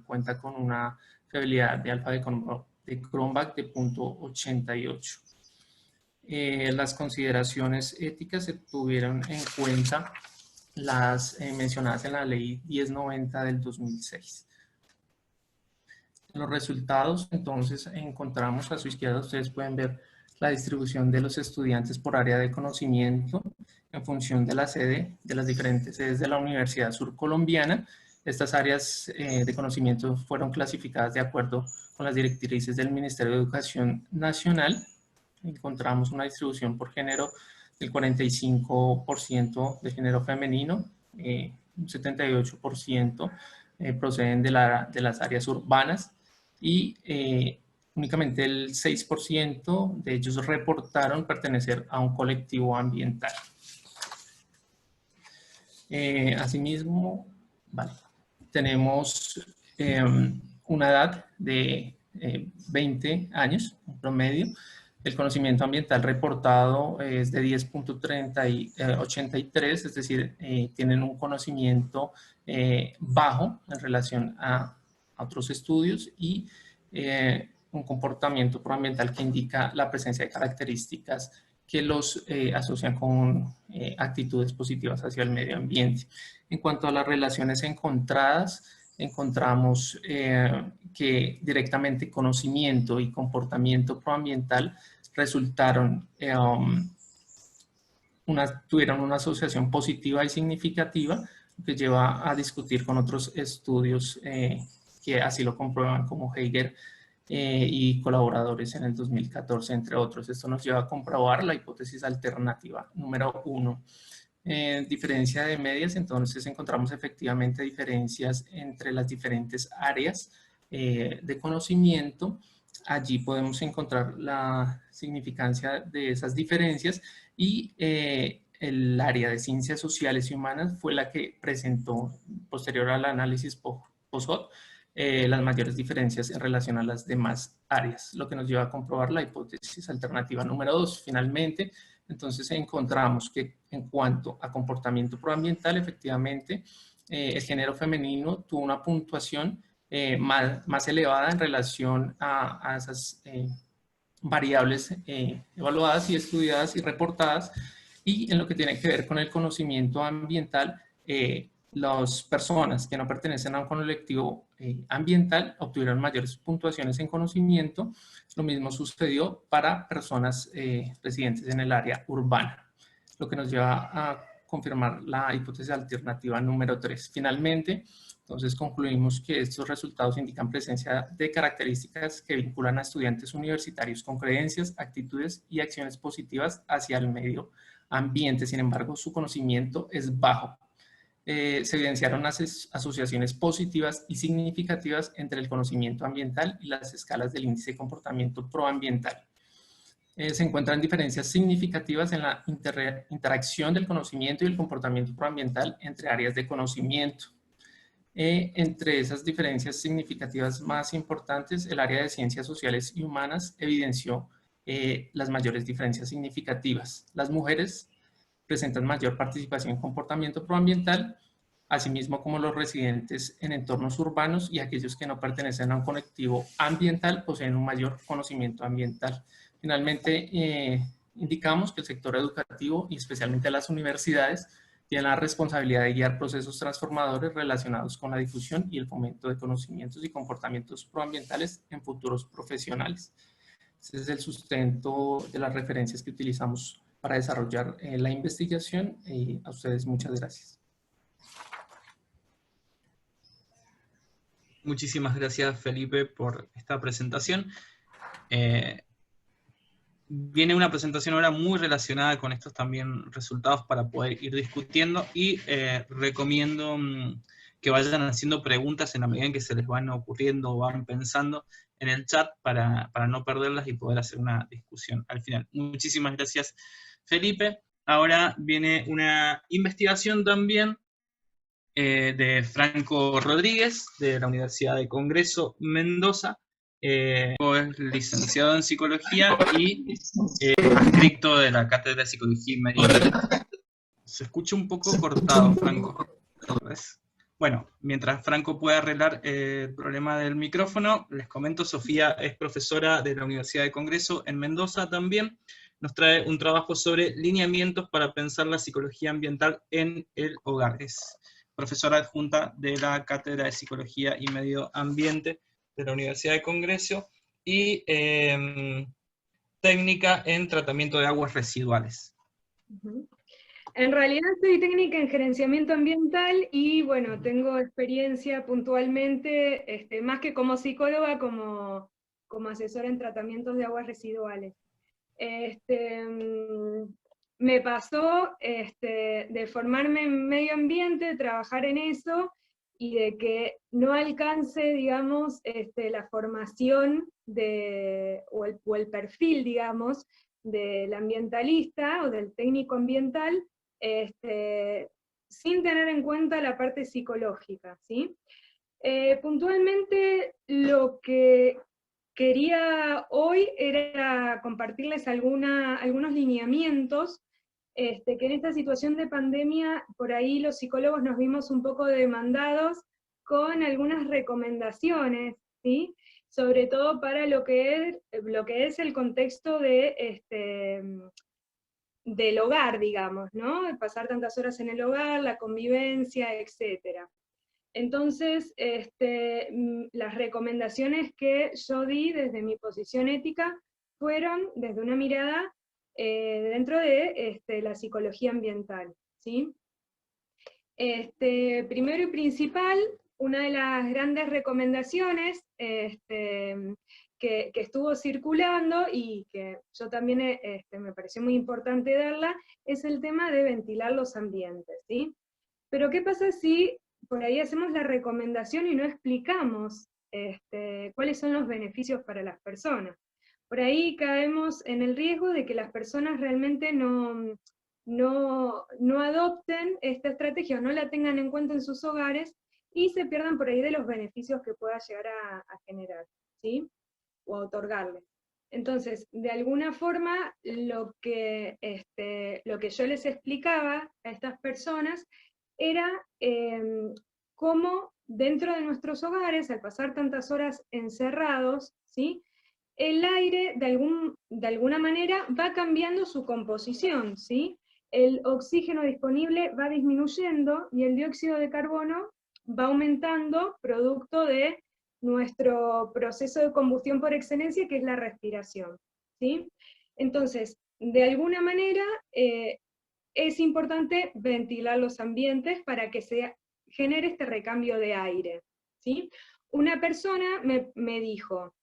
Cuenta con una fiabilidad de alfa de Cronbach de 0.88. Las consideraciones éticas se tuvieron en cuenta las mencionadas en la ley 1090 del 2006. Los resultados, entonces, encontramos a su izquierda, ustedes pueden ver la distribución de los estudiantes por área de conocimiento en función de la sede, de las diferentes sedes de la Universidad Surcolombiana. Estas áreas de conocimiento fueron clasificadas de acuerdo con las directrices del Ministerio de Educación Nacional. Encontramos una distribución por género del 45% de género femenino, un 78% proceden de las áreas urbanas y únicamente el 6% de ellos reportaron pertenecer a un colectivo ambiental. Asimismo, tenemos una edad de 20 años en promedio. El conocimiento ambiental reportado es de 10.83, es decir, tienen un conocimiento bajo en relación a otros estudios y un comportamiento proambiental que indica la presencia de características que los asocian con actitudes positivas hacia el medio ambiente. En cuanto a las relaciones encontradas, encontramos que directamente conocimiento y comportamiento proambiental resultaron, tuvieron una asociación positiva y significativa, que lleva a discutir con otros estudios que así lo comprueban, como Heiger y colaboradores en el 2014, entre otros. Esto nos lleva a comprobar la hipótesis alternativa número 1. Diferencia de medias, entonces encontramos efectivamente diferencias entre las diferentes áreas de conocimiento. Allí podemos encontrar la significancia de esas diferencias y el área de ciencias sociales y humanas fue la que presentó, posterior al análisis post-hoc, las mayores diferencias en relación a las demás áreas, lo que nos lleva a comprobar la hipótesis alternativa número 2. Finalmente, entonces encontramos que en cuanto a comportamiento proambiental, efectivamente, el género femenino tuvo una puntuación más elevada en relación a esas variables evaluadas y estudiadas y reportadas, y en lo que tiene que ver con el conocimiento ambiental, las personas que no pertenecen a un colectivo ambiental obtuvieron mayores puntuaciones en conocimiento. Lo mismo sucedió para personas residentes en el área urbana, lo que nos lleva a confirmar la hipótesis alternativa número 3. Finalmente, entonces concluimos que estos resultados indican presencia de características que vinculan a estudiantes universitarios con creencias, actitudes y acciones positivas hacia el medio ambiente. Sin embargo, su conocimiento es bajo. Se evidenciaron asociaciones positivas y significativas entre el conocimiento ambiental y las escalas del índice de comportamiento proambiental. Se encuentran diferencias significativas en la interacción del conocimiento y el comportamiento proambiental entre áreas de conocimiento. Entre esas diferencias significativas más importantes, el área de ciencias sociales y humanas evidenció las mayores diferencias significativas. Las mujeres presentan mayor participación en comportamiento proambiental, asimismo como los residentes en entornos urbanos, y aquellos que no pertenecen a un colectivo ambiental poseen un mayor conocimiento ambiental. Finalmente, indicamos que el sector educativo y especialmente las universidades tiene la responsabilidad de guiar procesos transformadores relacionados con la difusión y el fomento de conocimientos y comportamientos proambientales en futuros profesionales. Ese es el sustento de las referencias que utilizamos para desarrollar la investigación. A ustedes muchas gracias. Muchísimas gracias, Felipe, por esta presentación. Viene una presentación ahora muy relacionada con estos también resultados para poder ir discutiendo, y recomiendo que vayan haciendo preguntas en la medida en que se les van ocurriendo o van pensando en el chat para no perderlas y poder hacer una discusión al final. Muchísimas gracias, Felipe. Ahora viene una investigación también de Franco Rodríguez, de la Universidad de Congreso Mendoza. Es licenciado en Psicología y adscrito de la Cátedra de Psicología y Medio Ambiente. Se escucha un poco cortado, Franco. ¿Ves? Bueno, mientras Franco puede arreglar el problema del micrófono, les comento, Sofía es profesora de la Universidad de Congreso en Mendoza también. Nos trae un trabajo sobre lineamientos para pensar la psicología ambiental en el hogar. Es profesora adjunta de la Cátedra de Psicología y Medio Ambiente de la Universidad de Congreso y técnica en tratamiento de aguas residuales. En realidad soy técnica en gerenciamiento ambiental y bueno, tengo experiencia puntualmente, más que como psicóloga, como asesora en tratamientos de aguas residuales. Me pasó de formarme en medio ambiente, trabajar en eso, y de que no alcance, digamos, la formación o el perfil, digamos, del ambientalista o del técnico ambiental, sin tener en cuenta la parte psicológica, ¿sí? Puntualmente lo que quería hoy era compartirles algunos lineamientos, que en esta situación de pandemia, por ahí los psicólogos nos vimos un poco demandados con algunas recomendaciones, ¿sí? Sobre todo para lo que es el contexto del hogar, digamos, ¿no? El pasar tantas horas en el hogar, la convivencia, etc. Entonces, las recomendaciones que yo di desde mi posición ética fueron desde una mirada dentro de la psicología ambiental, ¿sí? Primero y principal, una de las grandes recomendaciones que estuvo circulando y que yo también me pareció muy importante darla, es el tema de ventilar los ambientes, ¿sí? Pero ¿qué pasa si por ahí hacemos la recomendación y no explicamos cuáles son los beneficios para las personas? Por ahí caemos en el riesgo de que las personas realmente no adopten esta estrategia o no la tengan en cuenta en sus hogares y se pierdan por ahí de los beneficios que pueda llegar a generar, ¿sí? O a otorgarles. Entonces, de alguna forma, lo que yo les explicaba a estas personas era cómo dentro de nuestros hogares, al pasar tantas horas encerrados, ¿sí? El aire de alguna manera va cambiando su composición, ¿sí? El oxígeno disponible va disminuyendo y el dióxido de carbono va aumentando producto de nuestro proceso de combustión por excelencia, que es la respiración, ¿sí? Entonces, de alguna manera, es importante ventilar los ambientes para que se genere este recambio de aire, ¿sí? Una persona me dijo,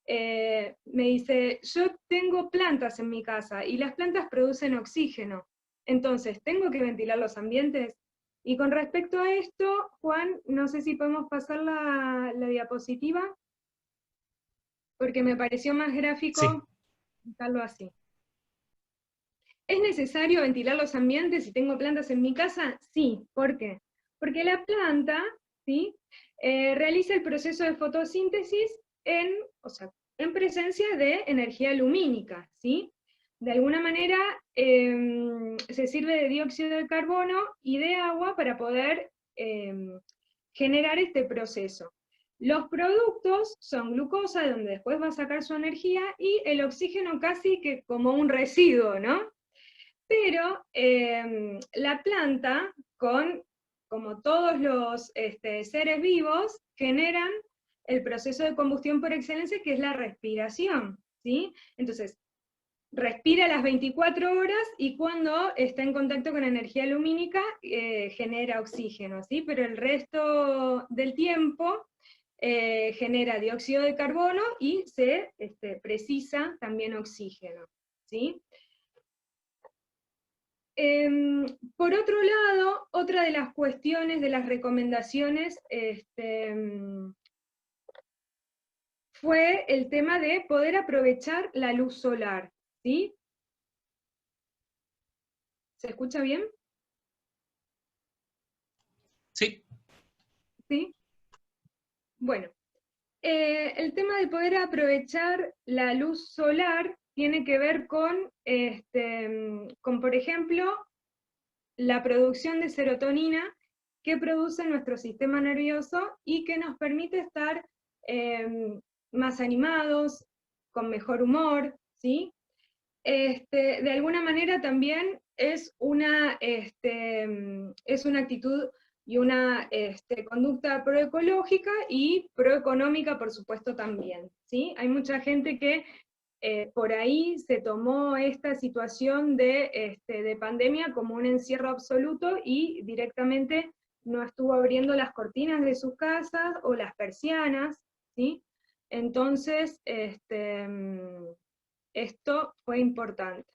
me dice, yo tengo plantas en mi casa y las plantas producen oxígeno, entonces, ¿tengo que ventilar los ambientes? Y con respecto a esto, Juan, no sé si podemos pasar la diapositiva, porque me pareció más gráfico dejarlo así. ¿Es necesario ventilar los ambientes si tengo plantas en mi casa? Sí. ¿Por qué? Porque la planta, ¿sí? Realiza el proceso de fotosíntesis en presencia de energía lumínica, ¿sí? De alguna manera se sirve de dióxido de carbono y de agua para poder generar este proceso. Los productos son glucosa, de donde después va a sacar su energía, y el oxígeno casi que como un residuo, ¿no? Pero la planta, como todos los seres vivos, generan el proceso de combustión por excelencia, que es la respiración, ¿sí? Entonces, respira las 24 horas y cuando está en contacto con energía lumínica genera oxígeno, ¿sí? Pero el resto del tiempo genera dióxido de carbono y se precisa también oxígeno, ¿sí? Por otro lado, otra de las cuestiones, de las recomendaciones, fue el tema de poder aprovechar la luz solar, ¿sí? ¿Se escucha bien? Sí. ¿Sí? Bueno, el tema de poder aprovechar la luz solar tiene que ver con, por ejemplo, la producción de serotonina que produce nuestro sistema nervioso y que nos permite estar más animados, con mejor humor, ¿sí? De alguna manera también es una actitud y una conducta proecológica y proeconómica, por supuesto, también, ¿sí? Hay mucha gente que por ahí se tomó esta situación de pandemia como un encierro absoluto y directamente no estuvo abriendo las cortinas de sus casas o las persianas, ¿sí? Entonces, esto fue importante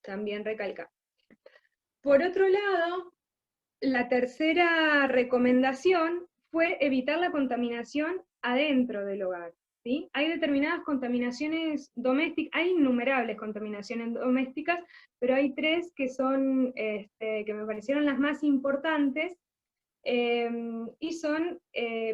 también recalcar. Por otro lado, la tercera recomendación fue evitar la contaminación adentro del hogar, ¿sí? Hay determinadas contaminaciones domésticas, hay innumerables contaminaciones domésticas, pero hay tres que son, que me parecieron las más importantes, y son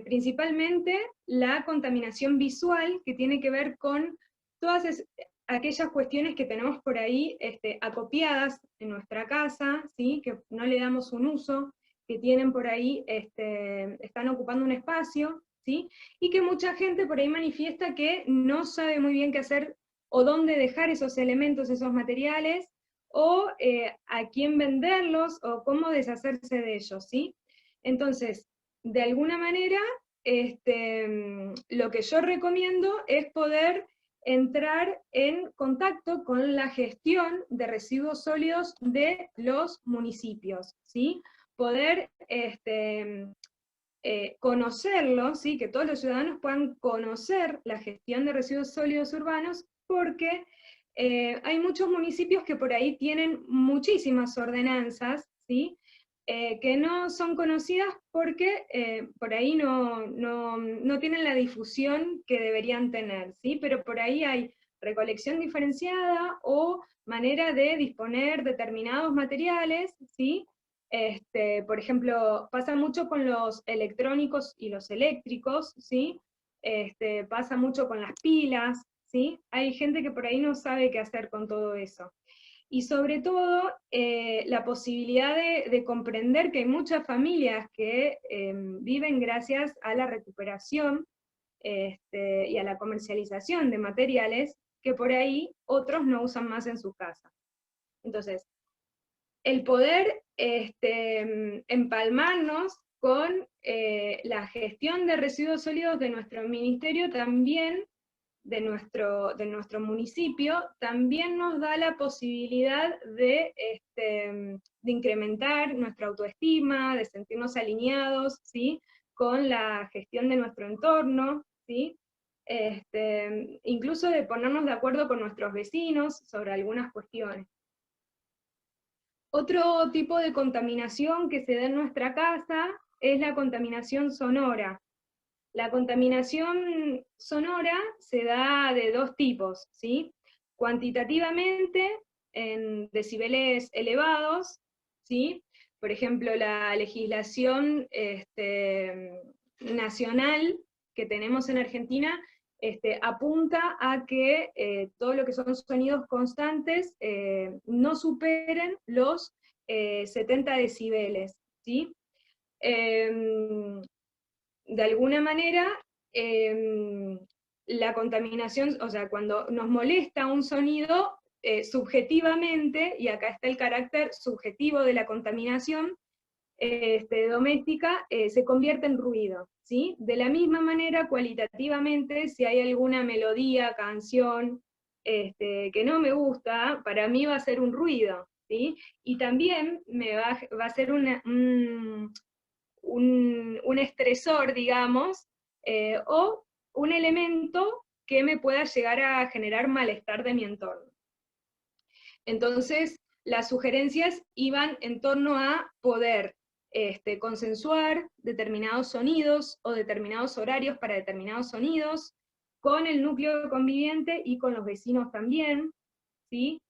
principalmente la contaminación visual, que tiene que ver con todas aquellas cuestiones que tenemos por ahí acopiadas en nuestra casa, ¿sí? Que no le damos un uso, que tienen por ahí, están ocupando un espacio, ¿sí? Y que mucha gente por ahí manifiesta que no sabe muy bien qué hacer o dónde dejar esos elementos, esos materiales, o a quién venderlos, o cómo deshacerse de ellos, ¿sí? Entonces, de alguna manera, lo que yo recomiendo es poder entrar en contacto con la gestión de residuos sólidos de los municipios, ¿sí? Poder conocerlo, ¿sí? Que todos los ciudadanos puedan conocer la gestión de residuos sólidos urbanos, porque hay muchos municipios que por ahí tienen muchísimas ordenanzas, ¿sí? Que no son conocidas porque por ahí no tienen la difusión que deberían tener, ¿sí? Pero por ahí hay recolección diferenciada o manera de disponer determinados materiales, ¿sí? Por ejemplo, pasa mucho con los electrónicos y los eléctricos, ¿sí? Pasa mucho con las pilas, ¿sí? Hay gente que por ahí no sabe qué hacer con todo eso. Y sobre todo, la posibilidad de comprender que hay muchas familias que viven gracias a la recuperación y a la comercialización de materiales que por ahí otros no usan más en su casa. Entonces, el poder empalmarnos con la gestión de residuos sólidos de nuestro ministerio también, de nuestro municipio, también nos da la posibilidad de incrementar nuestra autoestima, de sentirnos alineados, ¿sí? Con la gestión de nuestro entorno, ¿sí? Incluso de ponernos de acuerdo con nuestros vecinos sobre algunas cuestiones. Otro tipo de contaminación que se da en nuestra casa es la contaminación sonora. La contaminación sonora se da de dos tipos, ¿sí? Cuantitativamente, en decibeles elevados, ¿sí? Por ejemplo, la legislación nacional que tenemos en Argentina apunta a que todo lo que son sonidos constantes no superen los 70 decibeles, ¿sí? De alguna manera, la contaminación, o sea, cuando nos molesta un sonido, subjetivamente, y acá está el carácter subjetivo de la contaminación, doméstica se convierte en ruido, ¿sí? De la misma manera, cualitativamente, si hay alguna melodía, canción, que no me gusta, para mí va a ser un ruido, ¿sí? Y también va a ser un estresor, digamos, o un elemento que me pueda llegar a generar malestar de mi entorno. Entonces, las sugerencias iban en torno a poder consensuar determinados sonidos o determinados horarios para determinados sonidos, con el núcleo conviviente y con los vecinos también, ¿sí?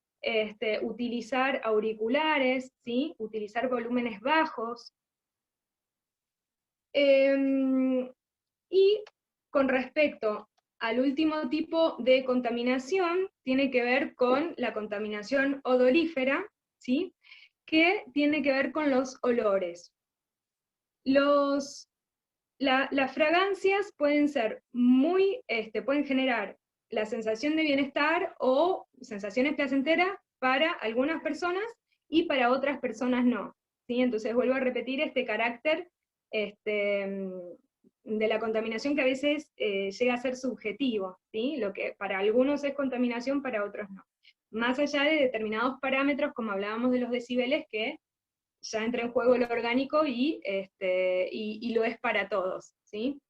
Utilizar auriculares, ¿sí? Utilizar volúmenes bajos. Y con respecto al último tipo de contaminación, tiene que ver con la contaminación odorífera, ¿sí? Que tiene que ver con los olores. Las fragancias pueden ser pueden generar la sensación de bienestar o sensaciones placenteras para algunas personas y para otras personas no, ¿sí? Entonces vuelvo a repetir este carácter de la contaminación que a veces llega a ser subjetivo, ¿sí? Lo que para algunos es contaminación, para otros no. Más allá de determinados parámetros, como hablábamos de los decibeles, que ya entra en juego lo orgánico y lo es para todos, ¿sí?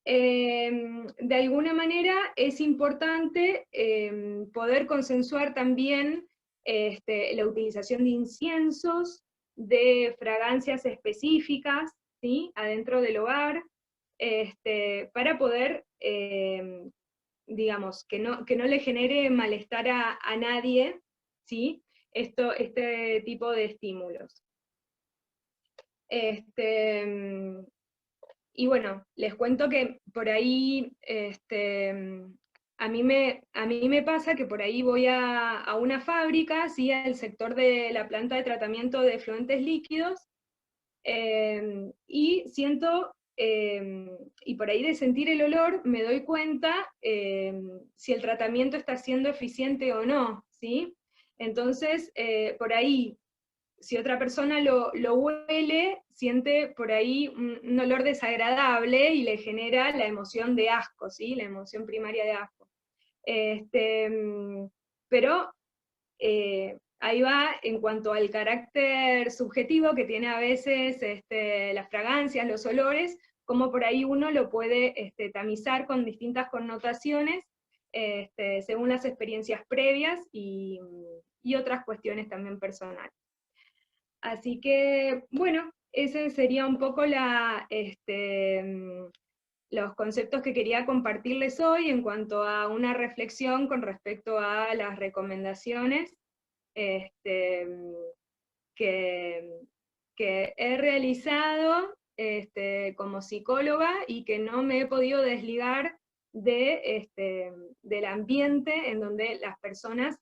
De alguna manera es importante poder consensuar también la utilización de inciensos, de fragancias específicas, ¿sí? Adentro del hogar, para poder, digamos, que no le genere malestar a nadie, ¿sí? Este tipo de estímulos. Y bueno, les cuento que por ahí, a mí me pasa que por ahí voy a una fábrica, ¿sí? Al sector de la planta de tratamiento de efluentes líquidos, y siento, y por ahí de sentir el olor, me doy cuenta si el tratamiento está siendo eficiente o no, ¿sí? Entonces, por ahí, si otra persona lo huele, siente por ahí un olor desagradable y le genera la emoción de asco, ¿sí? La emoción primaria de asco. Pero ahí va en cuanto al carácter subjetivo que tiene a veces las fragancias, los olores, como por ahí uno lo puede tamizar con distintas connotaciones según las experiencias previas y otras cuestiones también personales. Así que, bueno, ese sería un poco los conceptos que quería compartirles hoy en cuanto a una reflexión con respecto a las recomendaciones que he realizado como psicóloga y que no me he podido desligar del ambiente en donde las personas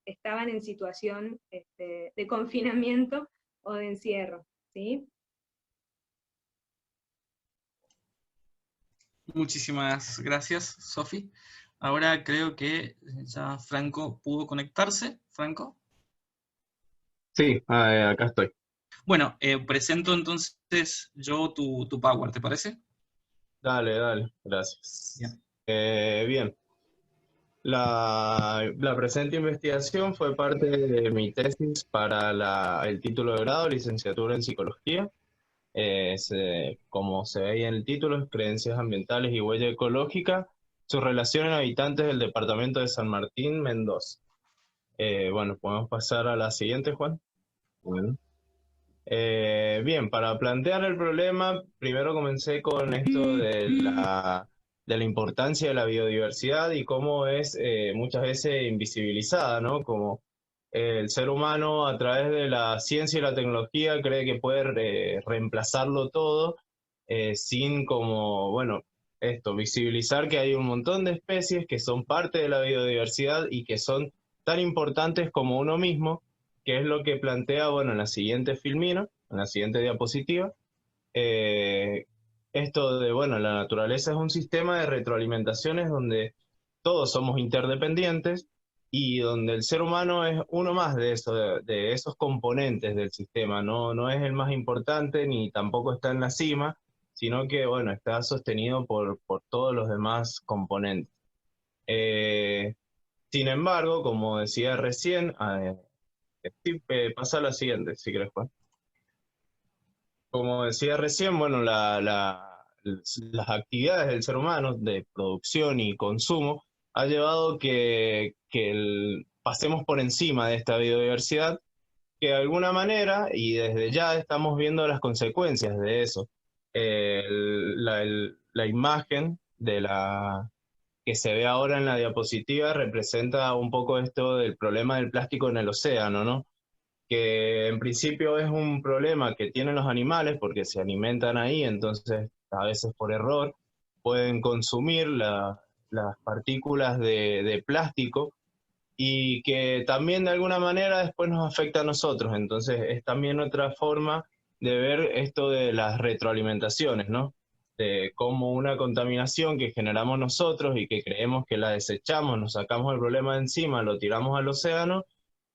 estaban en situación de confinamiento o de encierro, ¿sí? Muchísimas gracias, Sofi. Ahora creo que ya Franco pudo conectarse. ¿Franco? Sí, acá estoy. Bueno, presento entonces yo tu Power, ¿te parece? Dale, gracias. Bien. Bien, la presente investigación fue parte de mi tesis para el título de grado, licenciatura en psicología. Como se veía en el título, es creencias ambientales y huella ecológica, su relación en habitantes del departamento de San Martín, Mendoza. Bueno, podemos pasar a la siguiente, Juan. Bueno. Bien, para plantear el problema, primero comencé con esto de la importancia de la biodiversidad y cómo es muchas veces invisibilizada, ¿no? Como el ser humano a través de la ciencia y la tecnología cree que puede reemplazarlo todo sin como, bueno, visibilizar que hay un montón de especies que son parte de la biodiversidad y que son tan importantes como uno mismo, que es lo que plantea, bueno, en la siguiente filmina, en la siguiente diapositiva. Esto de, bueno, la naturaleza es un sistema de retroalimentaciones donde todos somos interdependientes y donde el ser humano es uno más de, eso, de esos componentes del sistema, no es el más importante ni tampoco está en la cima, sino que, bueno, está sostenido por todos los demás componentes. Sin embargo, como decía recién, sí, pasa a la siguiente, si querés, Juan. Como decía recién, bueno, las actividades del ser humano de producción y consumo ha llevado que pasemos por encima de esta biodiversidad, que de alguna manera, y desde ya estamos viendo las consecuencias de eso. La imagen que se ve ahora en la diapositiva representa un poco esto del problema del plástico en el océano, ¿no? Que en principio es un problema que tienen los animales porque se alimentan ahí, entonces a veces por error pueden consumir las partículas de plástico y que también de alguna manera después nos afecta a nosotros. Entonces es también otra forma de ver esto de las retroalimentaciones, ¿no? De cómo una contaminación que generamos nosotros y que creemos que la desechamos, nos sacamos el problema de encima, lo tiramos al océano,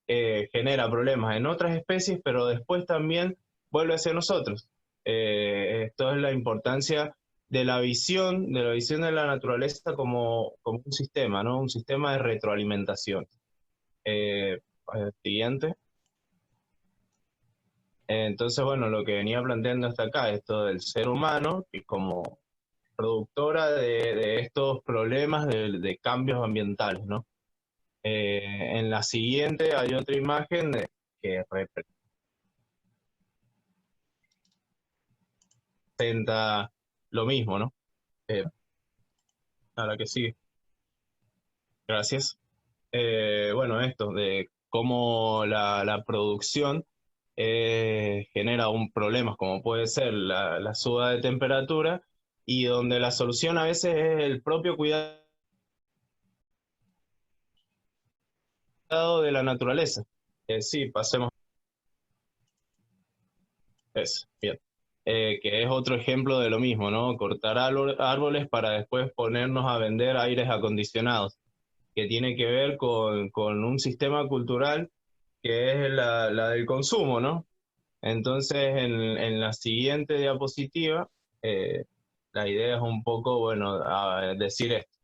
genera problemas en otras especies, pero después también vuelve hacia nosotros. Esto es la importancia de la visión de la naturaleza como un sistema, ¿no? Un sistema de retroalimentación. Siguiente. Entonces, bueno, lo que venía planteando hasta acá, esto del ser humano, que como productora de estos problemas de cambios ambientales, ¿no? En la siguiente hay otra imagen que representa lo mismo, ¿no? A la que sigue. Gracias. Bueno, esto de cómo la producción genera un problema, como puede ser la suba de temperatura, y donde la solución a veces es el propio cuidado de la naturaleza. Sí, pasemos. Bien. Que es otro ejemplo de lo mismo, ¿no? Cortar árboles para después ponernos a vender aires acondicionados, que tiene que ver con un sistema cultural que es la del consumo, ¿no? Entonces, en la siguiente diapositiva, la idea es un poco, bueno, decir esto,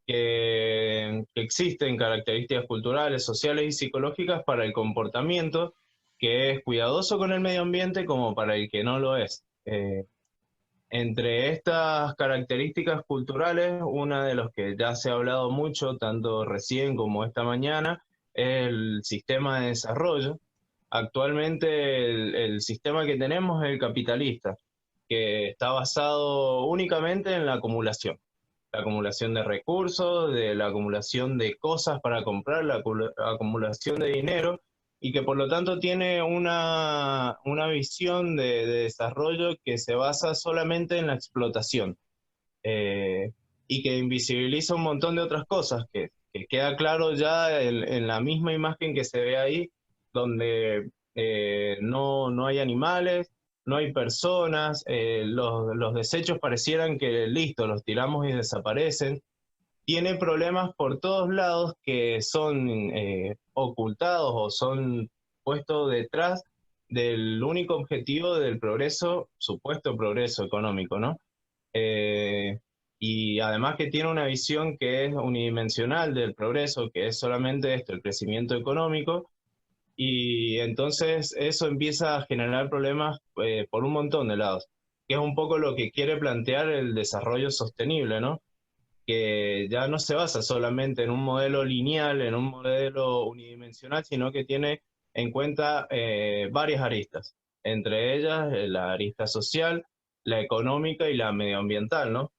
que existen características culturales, sociales y psicológicas para el comportamiento que es cuidadoso con el medio ambiente como para el que no lo es. Entre estas características culturales, una de las que ya se ha hablado mucho, tanto recién como esta mañana, es el sistema de desarrollo. Actualmente el sistema que tenemos es el capitalista, que está basado únicamente en la acumulación de recursos, de la acumulación de cosas para comprar, la acumulación de dinero, y que por lo tanto tiene una visión de desarrollo que se basa solamente en la explotación, y que invisibiliza un montón de otras cosas, que queda claro ya en la misma imagen que se ve ahí, donde no hay animales, no hay personas, los desechos parecieran que listo, los tiramos y desaparecen. Tiene problemas por todos lados que son ocultados o son puestos detrás del único objetivo del progreso, supuesto progreso económico, ¿no? Y además que tiene una visión que es unidimensional del progreso, que es solamente esto, el crecimiento económico, y entonces eso empieza a generar problemas por un montón de lados, que es un poco lo que quiere plantear el desarrollo sostenible, ¿no? Que ya no se basa solamente en un modelo lineal, en un modelo unidimensional, sino que tiene en cuenta varias aristas, entre ellas la arista social, la económica y la medioambiental, ¿no?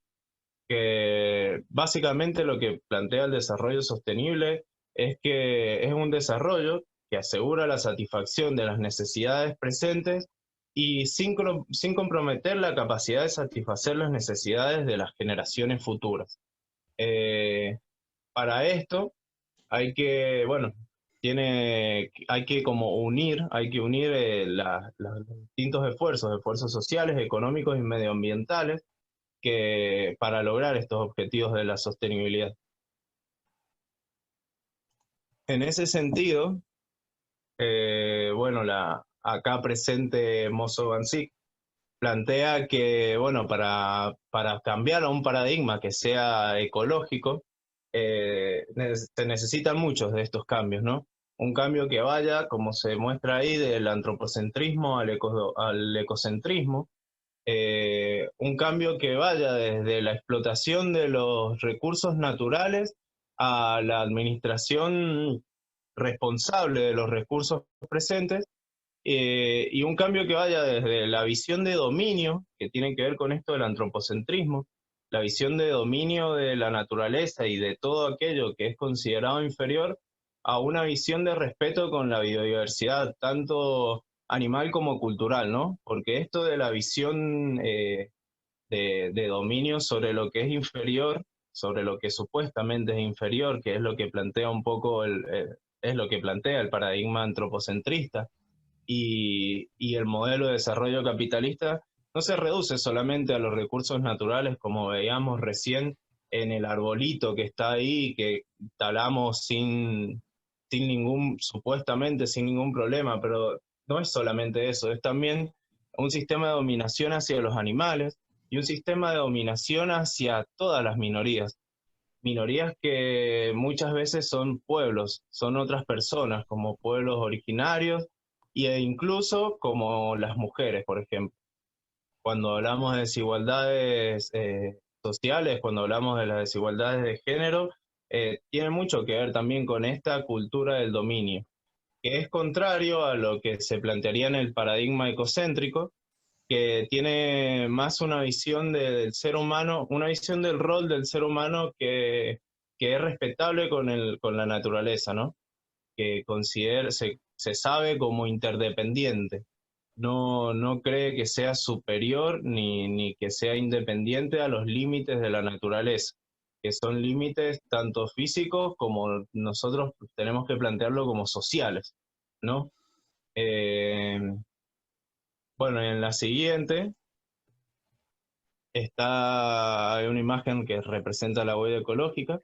Que básicamente lo que plantea el desarrollo sostenible es que es un desarrollo que asegura la satisfacción de las necesidades presentes y sin comprometer la capacidad de satisfacer las necesidades de las generaciones futuras. Para esto hay que, bueno, hay que como hay que unir los distintos esfuerzos sociales, económicos y medioambientales para lograr estos objetivos de la sostenibilidad. En ese sentido, bueno, la acá presente Mozo Bancic plantea que, bueno, para cambiar a un paradigma que sea ecológico, se necesitan muchos de estos cambios, ¿no? Un cambio que vaya, como se muestra ahí, del antropocentrismo al ecocentrismo, un cambio que vaya desde la explotación de los recursos naturales a la administración responsable de los recursos presentes, y un cambio que vaya desde la visión de dominio, que tiene que ver con esto del antropocentrismo, la visión de dominio de la naturaleza y de todo aquello que es considerado inferior, a una visión de respeto con la biodiversidad, tanto animal como cultural, ¿no? Porque esto de la visión de dominio sobre lo que es inferior, sobre lo que supuestamente es inferior, que es lo que plantea un poco es lo que plantea el paradigma antropocentrista, y el modelo de desarrollo capitalista no se reduce solamente a los recursos naturales, como veíamos recién en el arbolito que está ahí, que talamos supuestamente sin ningún problema, pero no es solamente eso, es también un sistema de dominación hacia los animales y un sistema de dominación hacia todas las minorías. Minorías que muchas veces son pueblos, son otras personas, como pueblos originarios, e incluso como las mujeres, por ejemplo. Cuando hablamos de desigualdades sociales, cuando hablamos de las desigualdades de género, tiene mucho que ver también con esta cultura del dominio, que es contrario a lo que se plantearía en el paradigma ecocéntrico, que tiene más una visión del ser humano, una visión del rol del ser humano que es respetable con la naturaleza, ¿no? Que se sabe como interdependiente. No cree que sea superior ni que sea independiente a los límites de la naturaleza, que son límites tanto físicos como nosotros tenemos que plantearlo como sociales, ¿no? Bueno, en la siguiente hay una imagen que representa la huella ecológica.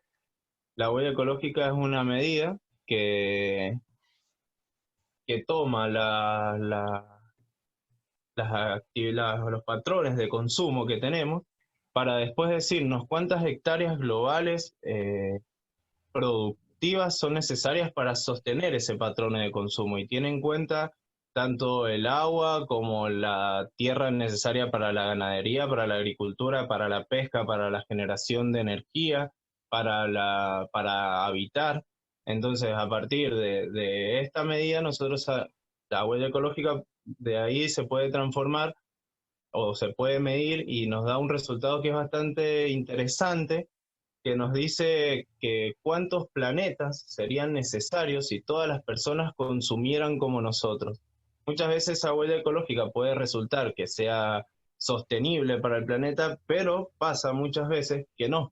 La huella ecológica es una medida que toma los patrones de consumo que tenemos para después decirnos cuántas hectáreas globales productivas son necesarias para sostener ese patrón de consumo, y tiene en cuenta tanto el agua como la tierra necesaria para la ganadería, para la agricultura, para la pesca, para la generación de energía, para habitar. Entonces, a partir de esta medida, nosotros la huella ecológica de ahí se puede transformar o se puede medir y nos da un resultado que es bastante interesante, que nos dice que cuántos planetas serían necesarios si todas las personas consumieran como nosotros. Muchas veces esa huella ecológica puede resultar que sea sostenible para el planeta, pero pasa muchas veces que no.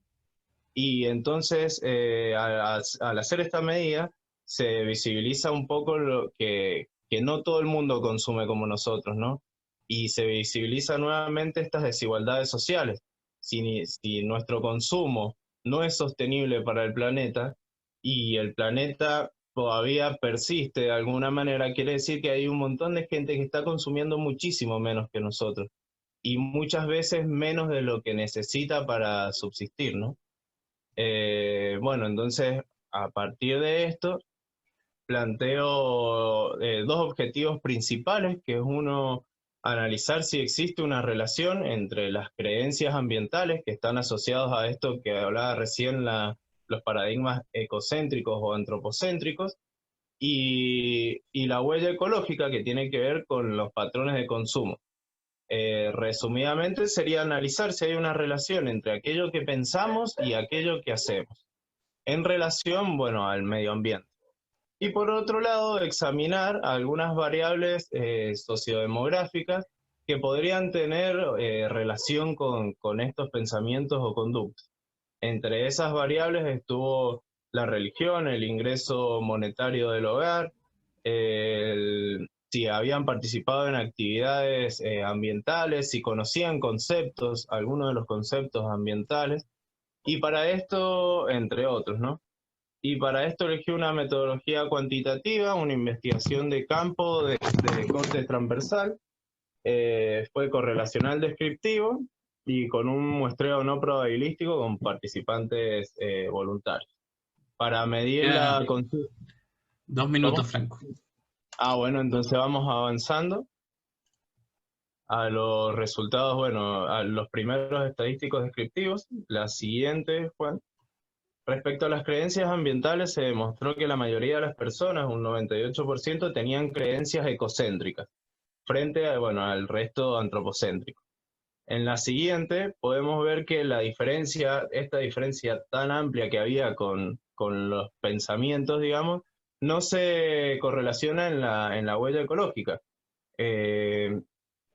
Y entonces, al hacer esta medida, se visibiliza un poco que no todo el mundo consume como nosotros, ¿no? Y se visibiliza nuevamente estas desigualdades sociales. Si nuestro consumo no es sostenible para el planeta y el planeta todavía persiste de alguna manera, quiere decir que hay un montón de gente que está consumiendo muchísimo menos que nosotros y muchas veces menos de lo que necesita para subsistir, ¿no? Bueno, entonces, a partir de esto, planteo dos objetivos principales, que es uno, analizar si existe una relación entre las creencias ambientales que están asociadas a esto que hablaba recién, los paradigmas ecocéntricos o antropocéntricos, y la huella ecológica, que tiene que ver con los patrones de consumo. Resumidamente sería analizar si hay una relación entre aquello que pensamos y aquello que hacemos, en relación, bueno, al medio ambiente. Y por otro lado, examinar algunas variables sociodemográficas que podrían tener relación con estos pensamientos o conductas. Entre esas variables estuvo la religión, el ingreso monetario del hogar, si habían participado en actividades ambientales, si conocían conceptos, algunos de los conceptos ambientales, y para esto, entre otros, ¿no? Y para esto elegí una metodología cuantitativa, una investigación de campo de corte transversal, fue correlacional descriptivo y con un muestreo no probabilístico con participantes voluntarios. Para medir la... 2 minutos, ¿Cómo? Franco. Bueno, entonces vamos avanzando a los resultados, bueno, a los primeros estadísticos descriptivos. La siguiente, Juan. Respecto a las creencias ambientales, se demostró que la mayoría de las personas, un 98%, tenían creencias ecocéntricas, frente a, bueno, al resto antropocéntrico. En la siguiente podemos ver que la diferencia, esta diferencia tan amplia que había con los pensamientos, digamos, no se correlaciona en la huella ecológica.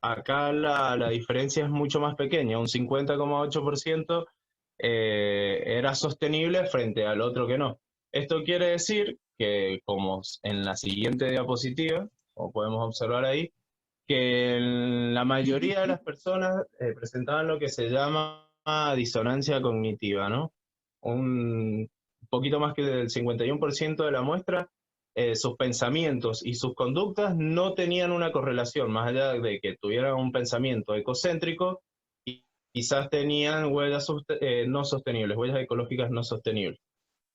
Acá la diferencia es mucho más pequeña, un 50,8% era sostenible frente al otro que no. Esto quiere decir que, como en la siguiente diapositiva, como podemos observar ahí, que la mayoría de las personas presentaban lo que se llama disonancia cognitiva, ¿no? Un poquito más que del 51% de la muestra, sus pensamientos y sus conductas no tenían una correlación, más allá de que tuvieran un pensamiento ecocéntrico, y quizás tenían huellas no sostenibles, huellas ecológicas no sostenibles.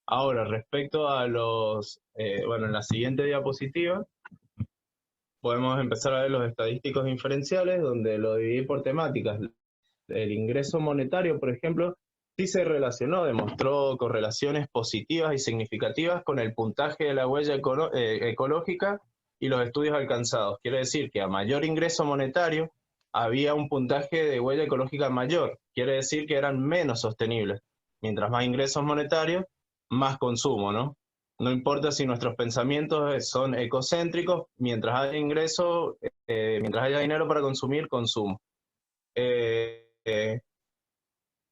Ahora, respecto a los, bueno, en la siguiente diapositiva, podemos empezar a ver los estadísticos inferenciales, donde lo dividí por temáticas. El ingreso monetario, por ejemplo, sí se relacionó, demostró correlaciones positivas y significativas con el puntaje de la huella ecológica y los estudios alcanzados. Quiere decir que a mayor ingreso monetario había un puntaje de huella ecológica mayor. Quiere decir que eran menos sostenibles. Mientras más ingresos monetarios, más consumo, ¿no? No importa si nuestros pensamientos son ecocéntricos, mientras haya ingreso, mientras haya dinero para consumir, consumo.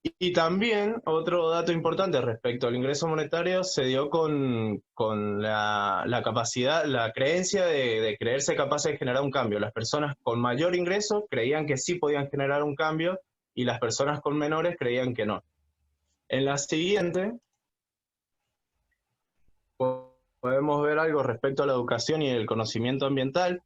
Y también otro dato importante respecto al ingreso monetario se dio con la capacidad, la creencia de creerse capaces de generar un cambio. Las personas con mayor ingreso creían que sí podían generar un cambio y las personas con menores creían que no. En la siguiente podemos ver algo respecto a la educación y el conocimiento ambiental.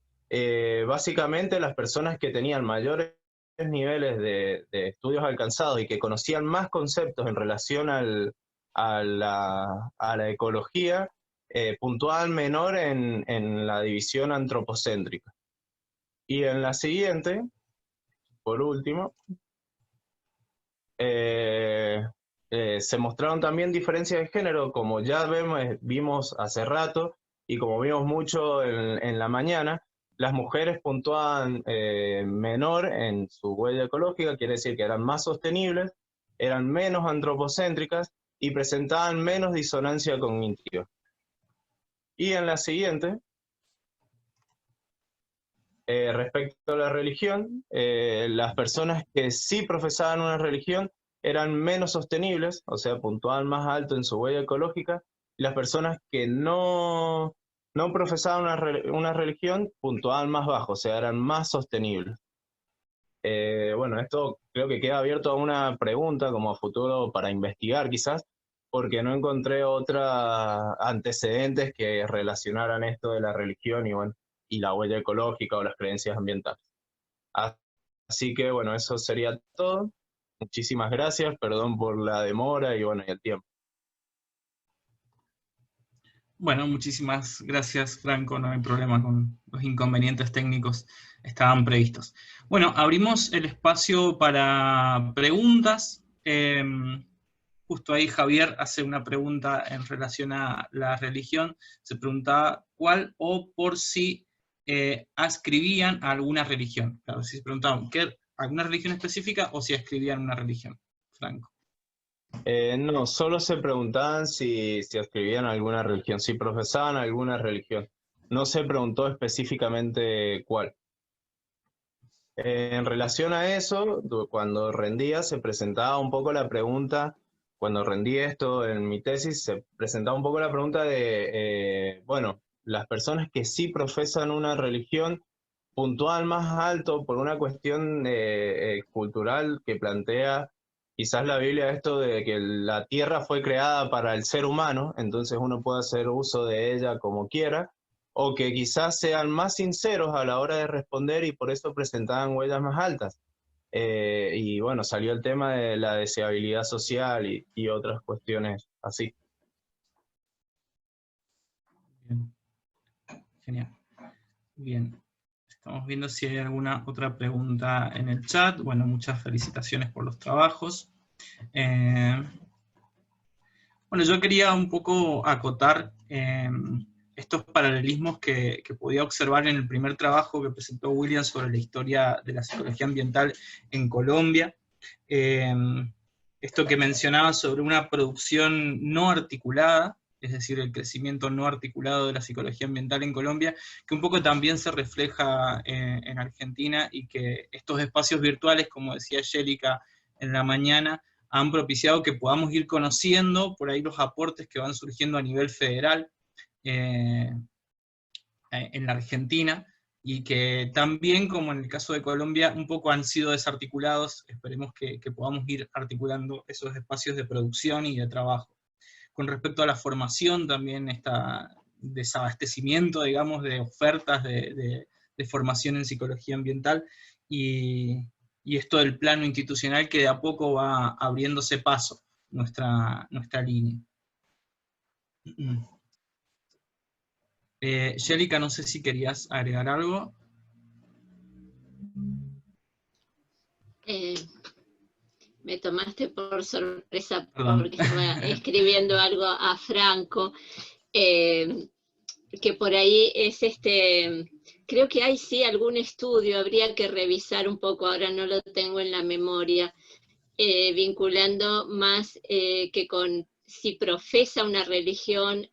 Básicamente las personas que tenían mayores niveles de estudios alcanzados y que conocían más conceptos en relación a la ecología, puntuaban menor en la división antropocéntrica. Y en la siguiente, por último, se mostraron también diferencias de género, como ya vimos hace rato y como vimos mucho en la mañana. Las mujeres puntuaban menor en su huella ecológica, quiere decir que eran más sostenibles, eran menos antropocéntricas y presentaban menos disonancia cognitiva. Y en la siguiente, respecto a la religión, las personas que sí profesaban una religión eran menos sostenibles, o sea, puntuaban más alto en su huella ecológica, y las personas que no profesaban una religión puntuaban más bajo, o sea, eran más sostenibles. Bueno, esto creo que queda abierto a una pregunta como a futuro para investigar quizás, porque no encontré otros antecedentes que relacionaran esto de la religión y, bueno, y la huella ecológica o las creencias ambientales. Así que bueno, eso sería todo. Muchísimas gracias, perdón por la demora y bueno, y el tiempo. Bueno, muchísimas gracias, Franco, no hay problema con los inconvenientes técnicos, estaban previstos. Bueno, abrimos el espacio para preguntas. Justo ahí Javier hace una pregunta en relación a la religión, se preguntaba cuál o por si ascribían a alguna religión. Claro, si se preguntaban alguna religión específica o si ascribían una religión, Franco. No, solo se preguntaban si escribían alguna religión, si profesaban alguna religión. No se preguntó específicamente cuál. En relación a eso, cuando rendía se presentaba un poco la pregunta, cuando rendí esto en mi tesis, se presentaba un poco la pregunta de, bueno, las personas que sí profesan una religión puntúan más alto por una cuestión cultural que plantea quizás la Biblia esto de que la tierra fue creada para el ser humano, entonces uno puede hacer uso de ella como quiera, o que quizás sean más sinceros a la hora de responder y por eso presentaban huellas más altas. Y bueno, salió el tema de la deseabilidad social y otras cuestiones así. Bien. Genial. Bien. Estamos viendo si hay alguna otra pregunta en el chat. Bueno, muchas felicitaciones por los trabajos. Bueno, yo quería un poco acotar estos paralelismos que podía observar en el primer trabajo que presentó William sobre la historia de la psicología ambiental en Colombia. Esto que mencionaba sobre una producción no articulada, es decir, el crecimiento no articulado de la psicología ambiental en Colombia, que un poco también se refleja en Argentina, y que estos espacios virtuales, como decía Yélica en la mañana, han propiciado que podamos ir conociendo por ahí los aportes que van surgiendo a nivel federal en la Argentina, y que también, como en el caso de Colombia, un poco han sido desarticulados. Esperemos que podamos ir articulando esos espacios de producción y de trabajo. Con respecto a la formación, también está desabastecimiento, digamos, de ofertas de formación en psicología ambiental, y esto del plano institucional que de a poco va abriéndose paso nuestra línea. Yélica, no sé si querías agregar algo. Me tomaste por sorpresa. Perdón. Porque estaba escribiendo algo a Franco, que por ahí es creo que hay sí algún estudio, habría que revisar un poco, ahora no lo tengo en la memoria, vinculando más que con si profesa una religión,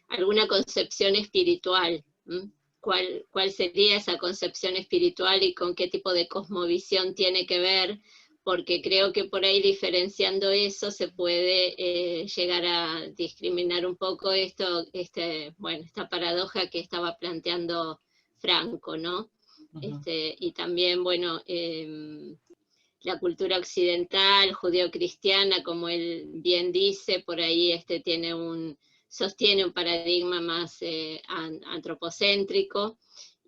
alguna concepción espiritual. ¿Cuál sería esa concepción espiritual y con qué tipo de cosmovisión tiene que ver? Porque creo que por ahí, diferenciando eso, se puede llegar a discriminar un poco esta paradoja que estaba planteando Franco, ¿no? Uh-huh. Y también, bueno, la cultura occidental, judeo-cristiana, como él bien dice, por ahí sostiene un paradigma más antropocéntrico,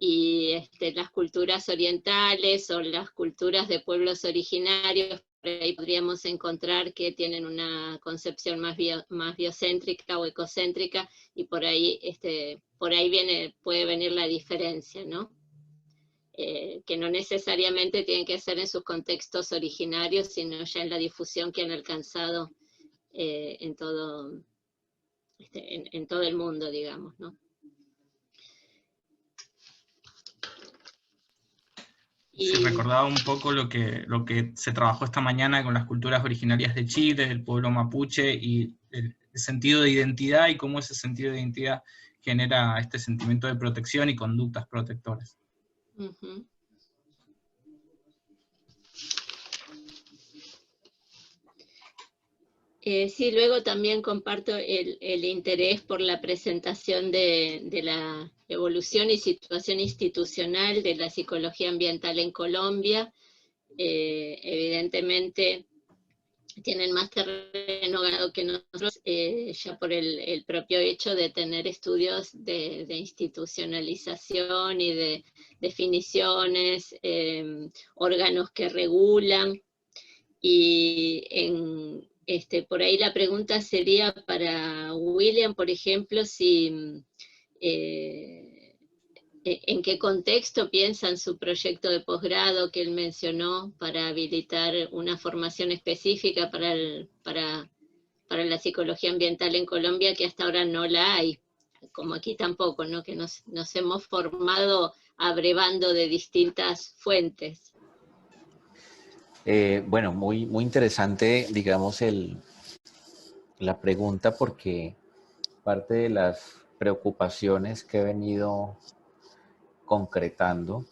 y las culturas orientales o las culturas de pueblos originarios, por ahí podríamos encontrar que tienen una concepción más biocéntrica o ecocéntrica, y por ahí puede venir la diferencia, ¿no? Que no necesariamente tienen que ser en sus contextos originarios, sino ya en la difusión que han alcanzado en todo el mundo, digamos, ¿no? Sí, recordaba un poco lo que se trabajó esta mañana con las culturas originarias de Chile, del pueblo mapuche, y el sentido de identidad, y cómo ese sentido de identidad genera este sentimiento de protección y conductas protectoras. Uh-huh. Sí, luego también comparto el interés por la presentación de la evolución y situación institucional de la psicología ambiental en Colombia. Evidentemente tienen más terreno ganado que nosotros, ya por el propio hecho de tener estudios de institucionalización y de definiciones, órganos que regulan, y por ahí la pregunta sería para William, por ejemplo, en qué contexto piensan su proyecto de posgrado que él mencionó para habilitar una formación específica para la psicología ambiental en Colombia, que hasta ahora no la hay, como aquí tampoco, ¿no? Que nos hemos formado abrevando de distintas fuentes. Bueno, muy interesante, digamos, la pregunta, porque parte de las preocupaciones que he venido concretando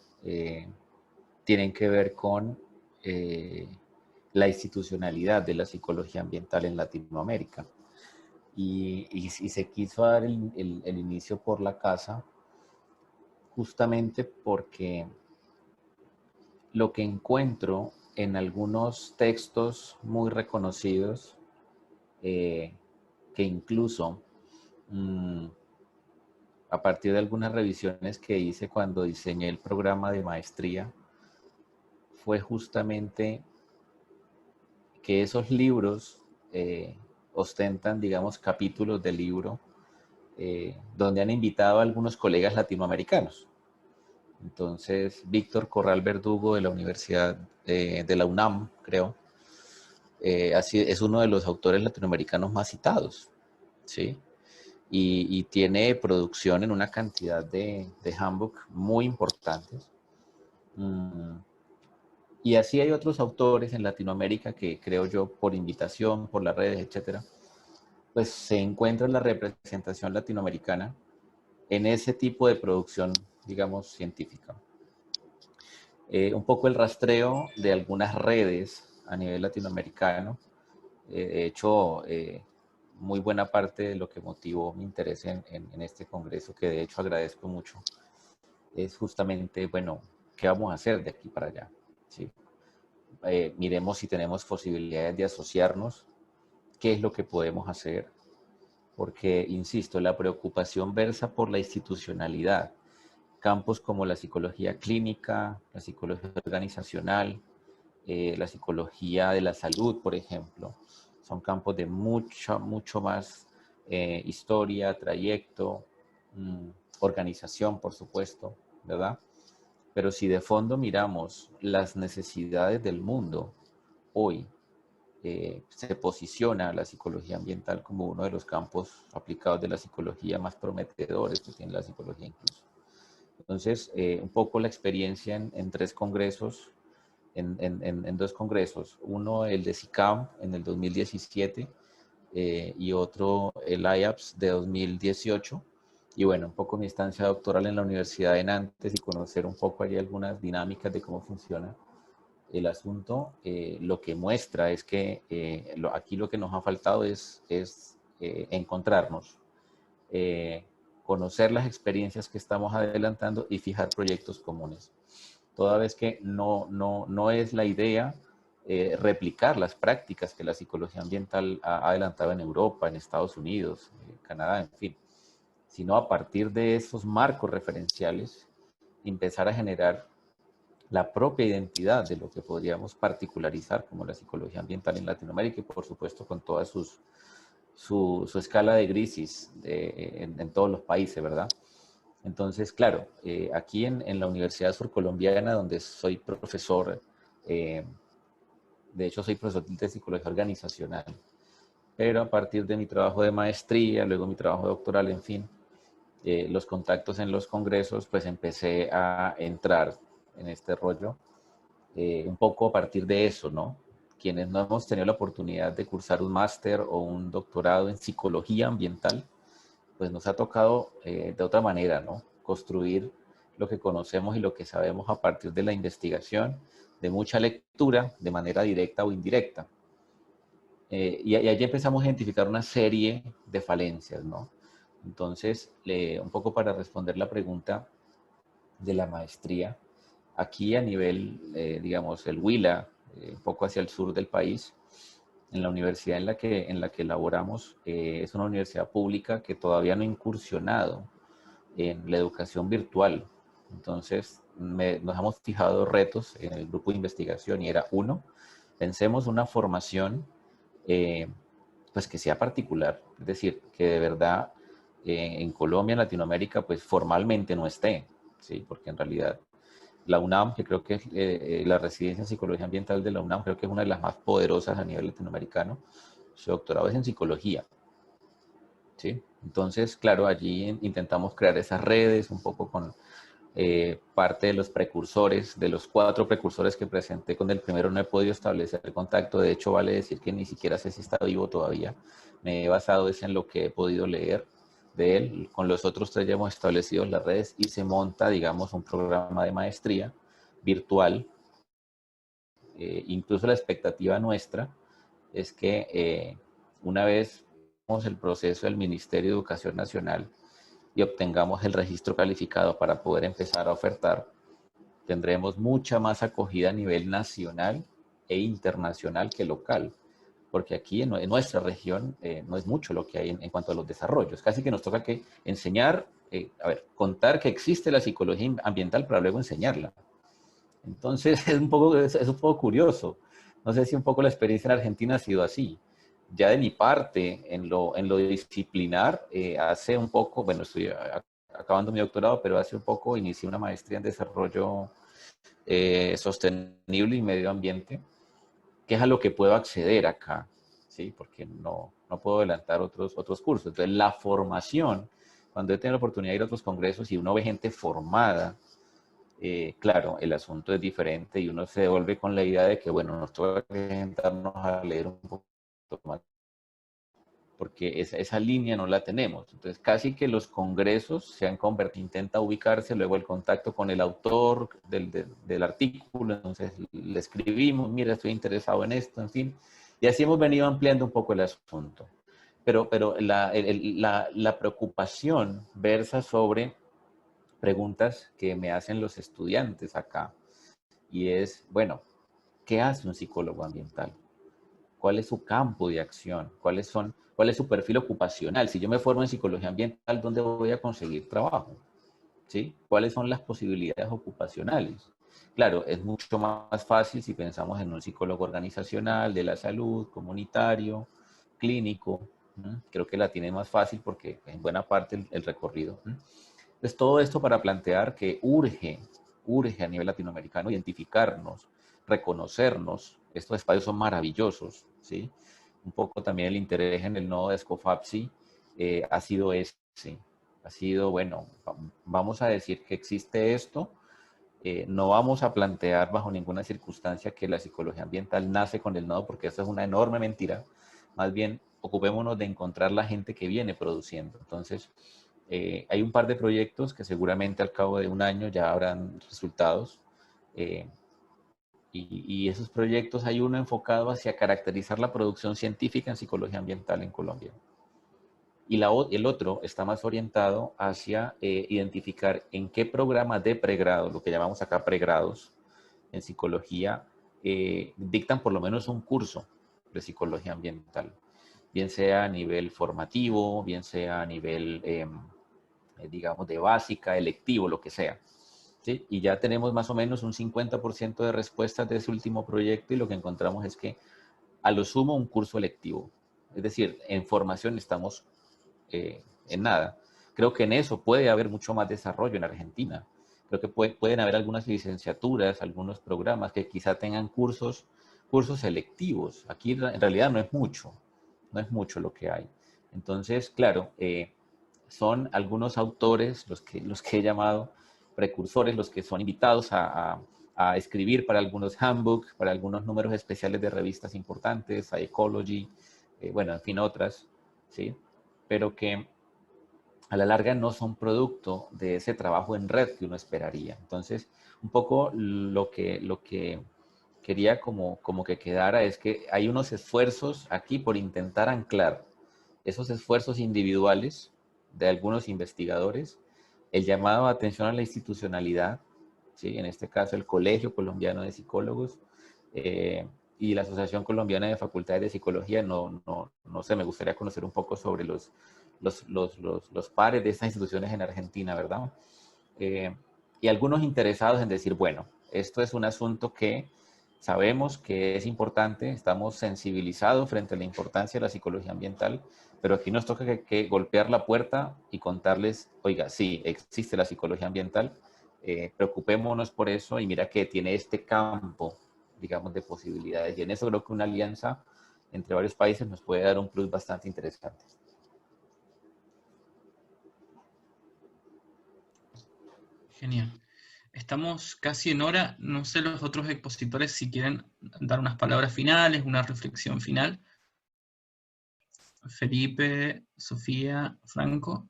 tienen que ver con la institucionalidad de la psicología ambiental en Latinoamérica. Y se quiso dar el inicio por la casa, justamente porque lo que encuentro en algunos textos muy reconocidos que incluso a partir de algunas revisiones que hice cuando diseñé el programa de maestría, fue justamente que esos libros ostentan, digamos, capítulos del libro donde han invitado a algunos colegas latinoamericanos. Entonces, Víctor Corral Verdugo de la Universidad de la UNAM, creo, es uno de los autores latinoamericanos más citados, ¿sí? Y tiene producción en una cantidad de handbook muy importantes. Y así hay otros autores en Latinoamérica que creo yo, por invitación, por las redes, etcétera, pues se encuentra la representación latinoamericana en ese tipo de producción, digamos, científica. Un poco el rastreo de algunas redes a nivel latinoamericano. De hecho, muy buena parte de lo que motivó mi interés en este congreso, que de hecho agradezco mucho, es justamente, bueno, ¿qué vamos a hacer de aquí para allá? ¿Sí? Miremos si tenemos posibilidades de asociarnos, qué es lo que podemos hacer, porque, insisto, la preocupación versa por la institucionalidad. Campos como la psicología clínica, la psicología organizacional, la psicología de la salud, por ejemplo, son campos de mucho más historia, trayecto, organización, por supuesto, ¿verdad? Pero si de fondo miramos las necesidades del mundo, hoy se posiciona la psicología ambiental como uno de los campos aplicados de la psicología más prometedores que tiene la psicología incluso. Entonces, un poco la experiencia en tres congresos, en dos congresos, uno el de SICAM en el 2017 y otro el IAPS de 2018. Y bueno, un poco mi estancia doctoral en la Universidad de Nantes y conocer un poco allí algunas dinámicas de cómo funciona el asunto, lo que muestra es que aquí lo que nos ha faltado es encontrarnos, conocer las experiencias que estamos adelantando y fijar proyectos comunes. Toda vez que no es la idea replicar las prácticas que la psicología ambiental ha adelantado en Europa, en Estados Unidos, Canadá, en fin, sino a partir de esos marcos referenciales empezar a generar la propia identidad de lo que podríamos particularizar como la psicología ambiental en Latinoamérica y por supuesto con toda su escala de grises en todos los países, ¿verdad? Entonces, claro, aquí en la Universidad Surcolombiana, donde soy profesor, de hecho soy profesor de psicología organizacional, pero a partir de mi trabajo de maestría, luego mi trabajo doctoral, en fin, los contactos en los congresos, pues empecé a entrar en este rollo, un poco a partir de eso, ¿no? Quienes no hemos tenido la oportunidad de cursar un máster o un doctorado en psicología ambiental, pues nos ha tocado de otra manera, ¿no? Construir lo que conocemos y lo que sabemos a partir de la investigación, de mucha lectura, de manera directa o indirecta. Y allí empezamos a identificar una serie de falencias, ¿no? Entonces, un poco para responder la pregunta de la maestría, aquí a nivel, digamos, el Huila, un poco hacia el sur del país, en la universidad en la que laboramos, es una universidad pública que todavía no ha incursionado en la educación virtual. Entonces, nos hemos fijado retos en el grupo de investigación y era uno, pensemos una formación pues que sea particular, es decir, que de verdad en Colombia, en Latinoamérica, pues formalmente no esté, ¿sí? Porque en realidad la UNAM, que creo que es la residencia en psicología ambiental de la UNAM, creo que es una de las más poderosas a nivel latinoamericano, su doctorado es en psicología, ¿sí? Entonces, claro, allí intentamos crear esas redes, un poco con parte de los precursores, de los 4 precursores que presenté, con el primero no he podido establecer contacto, de hecho vale decir que ni siquiera sé si está vivo todavía, me he basado en lo que he podido leer de él, con los otros 3 ya hemos establecido las redes y se monta, digamos, un programa de maestría virtual, incluso la expectativa nuestra es que una vez el proceso del Ministerio de Educación Nacional y obtengamos el registro calificado para poder empezar a ofertar, tendremos mucha más acogida a nivel nacional e internacional que local, porque aquí en nuestra región no es mucho lo que hay en cuanto a los desarrollos. Casi que nos toca que enseñar, contar que existe la psicología ambiental para luego enseñarla. Entonces es un poco curioso. No sé si un poco la experiencia en Argentina ha sido así. Ya de mi parte, en lo disciplinar, hace un poco, bueno, estoy acabando mi doctorado, pero hace un poco inicié una maestría en desarrollo sostenible y medio ambiente, que es a lo que puedo acceder acá, ¿sí? Porque no puedo adelantar otros cursos. Entonces, la formación, cuando he tenido la oportunidad de ir a otros congresos y uno ve gente formada, claro, el asunto es diferente y uno se devuelve con la idea de que, bueno, nos toca sentarnos a leer un poco más, porque esa línea no la tenemos. Entonces, casi que los congresos se han convertido, intenta ubicarse, luego el contacto con el autor del artículo, entonces le escribimos, mira, estoy interesado en esto, en fin, y así hemos venido ampliando un poco el asunto. Pero la preocupación versa sobre preguntas que me hacen los estudiantes acá, y es, bueno, ¿qué hace un psicólogo ambiental? ¿Cuál es su campo de acción? ¿Cuál es su perfil ocupacional? Si yo me formo en psicología ambiental, ¿dónde voy a conseguir trabajo? ¿Sí? ¿Cuáles son las posibilidades ocupacionales? Claro, es mucho más fácil si pensamos en un psicólogo organizacional, de la salud, comunitario, clínico. ¿no? Creo que la tiene más fácil porque en buena parte el recorrido. ¿no? Entonces, todo esto para plantear que urge a nivel latinoamericano identificarnos, reconocernos. Estos espacios son maravillosos, ¿sí? Un poco también el interés en el nodo de Scofapsi ha sido ese. Ha sido, bueno, vamos a decir que existe esto, no vamos a plantear bajo ninguna circunstancia que la psicología ambiental nace con el nodo, porque eso es una enorme mentira. Más bien, ocupémonos de encontrar la gente que viene produciendo. Entonces, hay un par de proyectos que seguramente al cabo de un año ya habrán resultados. Y esos proyectos hay uno enfocado hacia caracterizar la producción científica en psicología ambiental en Colombia. Y el otro está más orientado hacia identificar en qué programa de pregrado, lo que llamamos acá pregrados en psicología, dictan por lo menos un curso de psicología ambiental. Bien sea a nivel formativo, bien sea a nivel, digamos, de básica, electivo, lo que sea. ¿Sí? Y ya tenemos más o menos un 50% de respuestas de ese último proyecto y lo que encontramos es que a lo sumo un curso electivo. Es decir, en formación estamos en nada. Creo que en eso puede haber mucho más desarrollo en Argentina. Creo que pueden haber algunas licenciaturas, algunos programas que quizá tengan cursos selectivos. Aquí en realidad no es mucho lo que hay. Entonces, claro, son algunos autores los que he llamado precursores, los que son invitados a escribir para algunos handbooks, para algunos números especiales de revistas importantes, a Ecology, bueno, en fin, otras, ¿sí? Pero que a la larga no son producto de ese trabajo en red que uno esperaría. Entonces, un poco lo que quería como que quedara es que hay unos esfuerzos aquí por intentar anclar esos esfuerzos individuales de algunos investigadores, el llamado a atención a la institucionalidad, ¿sí? En este caso el Colegio Colombiano de Psicólogos y la Asociación Colombiana de Facultades de Psicología, no sé, me gustaría conocer un poco sobre los pares de estas instituciones en Argentina, ¿verdad? Y algunos interesados en decir, bueno, esto es un asunto que sabemos que es importante, estamos sensibilizados frente a la importancia de la psicología ambiental, pero aquí nos toca que golpear la puerta y contarles, oiga, sí, existe la psicología ambiental, preocupémonos por eso y mira que tiene este campo, digamos, de posibilidades. Y en eso creo que una alianza entre varios países nos puede dar un plus bastante interesante. Genial. Estamos casi en hora. No sé los otros expositores si quieren dar unas palabras finales, una reflexión final. Felipe, Sofía, Franco.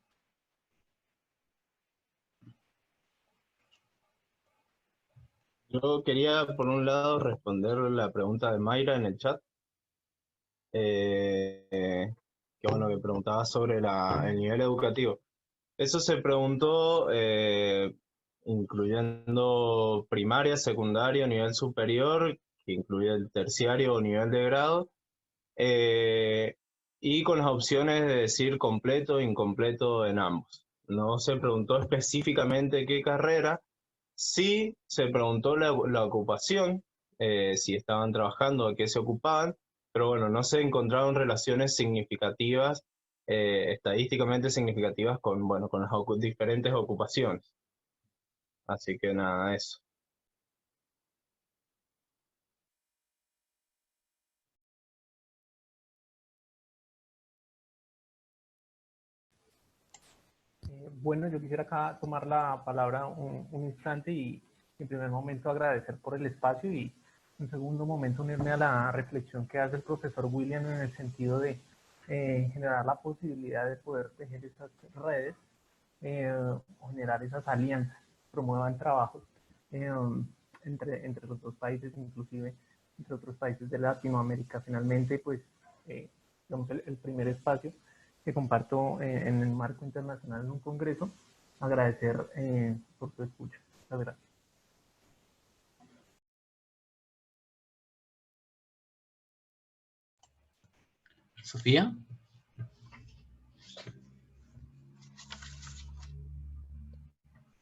Yo quería, por un lado, responder la pregunta de Mayra en el chat. Que bueno, que preguntaba sobre el nivel educativo. Eso se preguntó incluyendo primaria, secundaria, nivel superior, que incluye el terciario o nivel de grado, y con las opciones de decir completo e incompleto en ambos. No se preguntó específicamente qué carrera, sí se preguntó la ocupación, si estaban trabajando, a qué se ocupaban, pero bueno, no se encontraron relaciones significativas, estadísticamente significativas con, bueno, con las diferentes ocupaciones. Así que nada, eso. Bueno, yo quisiera acá tomar la palabra un instante y en primer momento agradecer por el espacio y en segundo momento unirme a la reflexión que hace el profesor William en el sentido de generar la posibilidad de poder tejer esas redes o generar esas alianzas, promuevan trabajos entre los dos países, inclusive entre otros países de Latinoamérica. Finalmente, pues, digamos, el primer espacio que comparto en el marco internacional en un congreso. Agradecer por tu escucha. Muchas gracias. Sofía.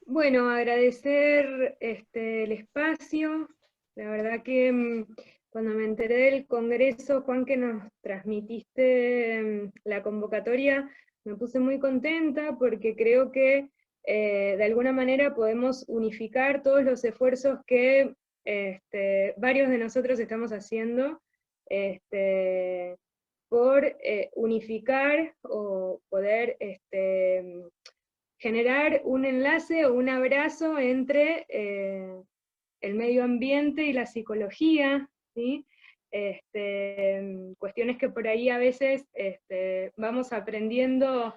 Bueno, agradecer el espacio. La verdad que cuando me enteré del congreso, Juan, que nos transmitiste la convocatoria, me puse muy contenta porque creo que de alguna manera podemos unificar todos los esfuerzos que varios de nosotros estamos haciendo por unificar o poder generar un enlace o un abrazo entre el medio ambiente y la psicología, ¿sí? Cuestiones que por ahí a veces vamos aprendiendo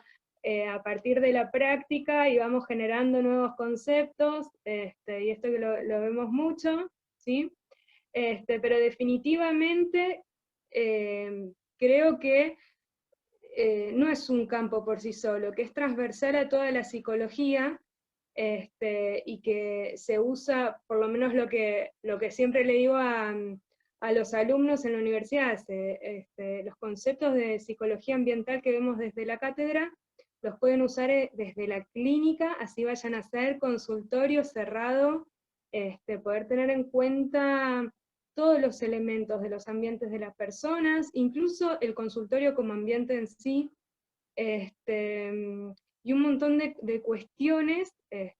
a partir de la práctica y vamos generando nuevos conceptos, y esto que lo vemos mucho, ¿sí? Pero definitivamente creo que no es un campo por sí solo, que es transversal a toda la psicología, y que se usa, por lo menos lo que siempre le digo a los alumnos en la universidad, los conceptos de psicología ambiental que vemos desde la cátedra, los pueden usar desde la clínica, así vayan a hacer consultorio cerrado, poder tener en cuenta todos los elementos de los ambientes de las personas, incluso el consultorio como ambiente en sí, y un montón de cuestiones,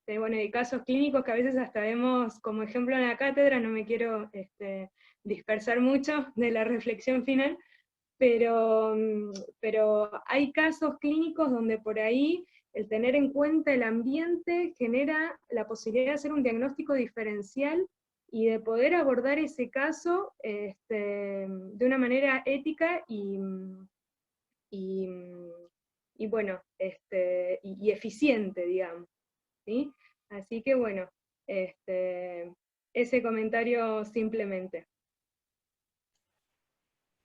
bueno, y casos clínicos que a veces hasta vemos como ejemplo en la cátedra, no me quiero dispersar mucho de la reflexión final, pero hay casos clínicos donde por ahí el tener en cuenta el ambiente genera la posibilidad de hacer un diagnóstico diferencial y de poder abordar ese caso de una manera ética y bueno, y eficiente, digamos, ¿sí? Así que bueno, ese comentario simplemente.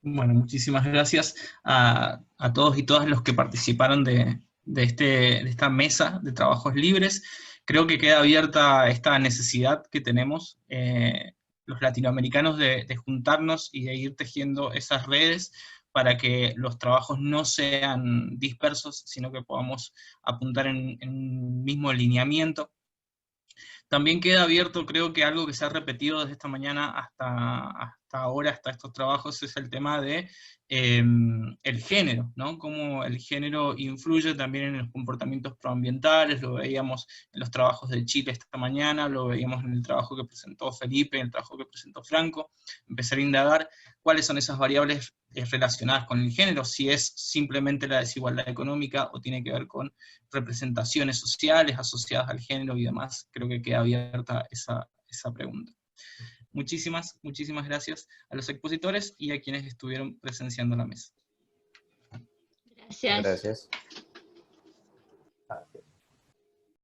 Bueno, muchísimas gracias a todos y todas los que participaron de esta mesa de trabajos libres. Creo que queda abierta esta necesidad que tenemos los latinoamericanos de juntarnos y de ir tejiendo esas redes para que los trabajos no sean dispersos, sino que podamos apuntar en un mismo lineamiento. También queda abierto, creo que algo que se ha repetido desde esta mañana hasta ahora, hasta estos trabajos, es el tema de el género, ¿no? Cómo el género influye también en los comportamientos proambientales, lo veíamos en los trabajos de Chile esta mañana, lo veíamos en el trabajo que presentó Felipe, en el trabajo que presentó Franco, empezar a indagar cuáles son esas variables relacionadas con el género, si es simplemente la desigualdad económica o tiene que ver con representaciones sociales asociadas al género y demás. Creo que queda abierta esa pregunta. Muchísimas gracias a los expositores y a quienes estuvieron presenciando la mesa. Gracias. Gracias.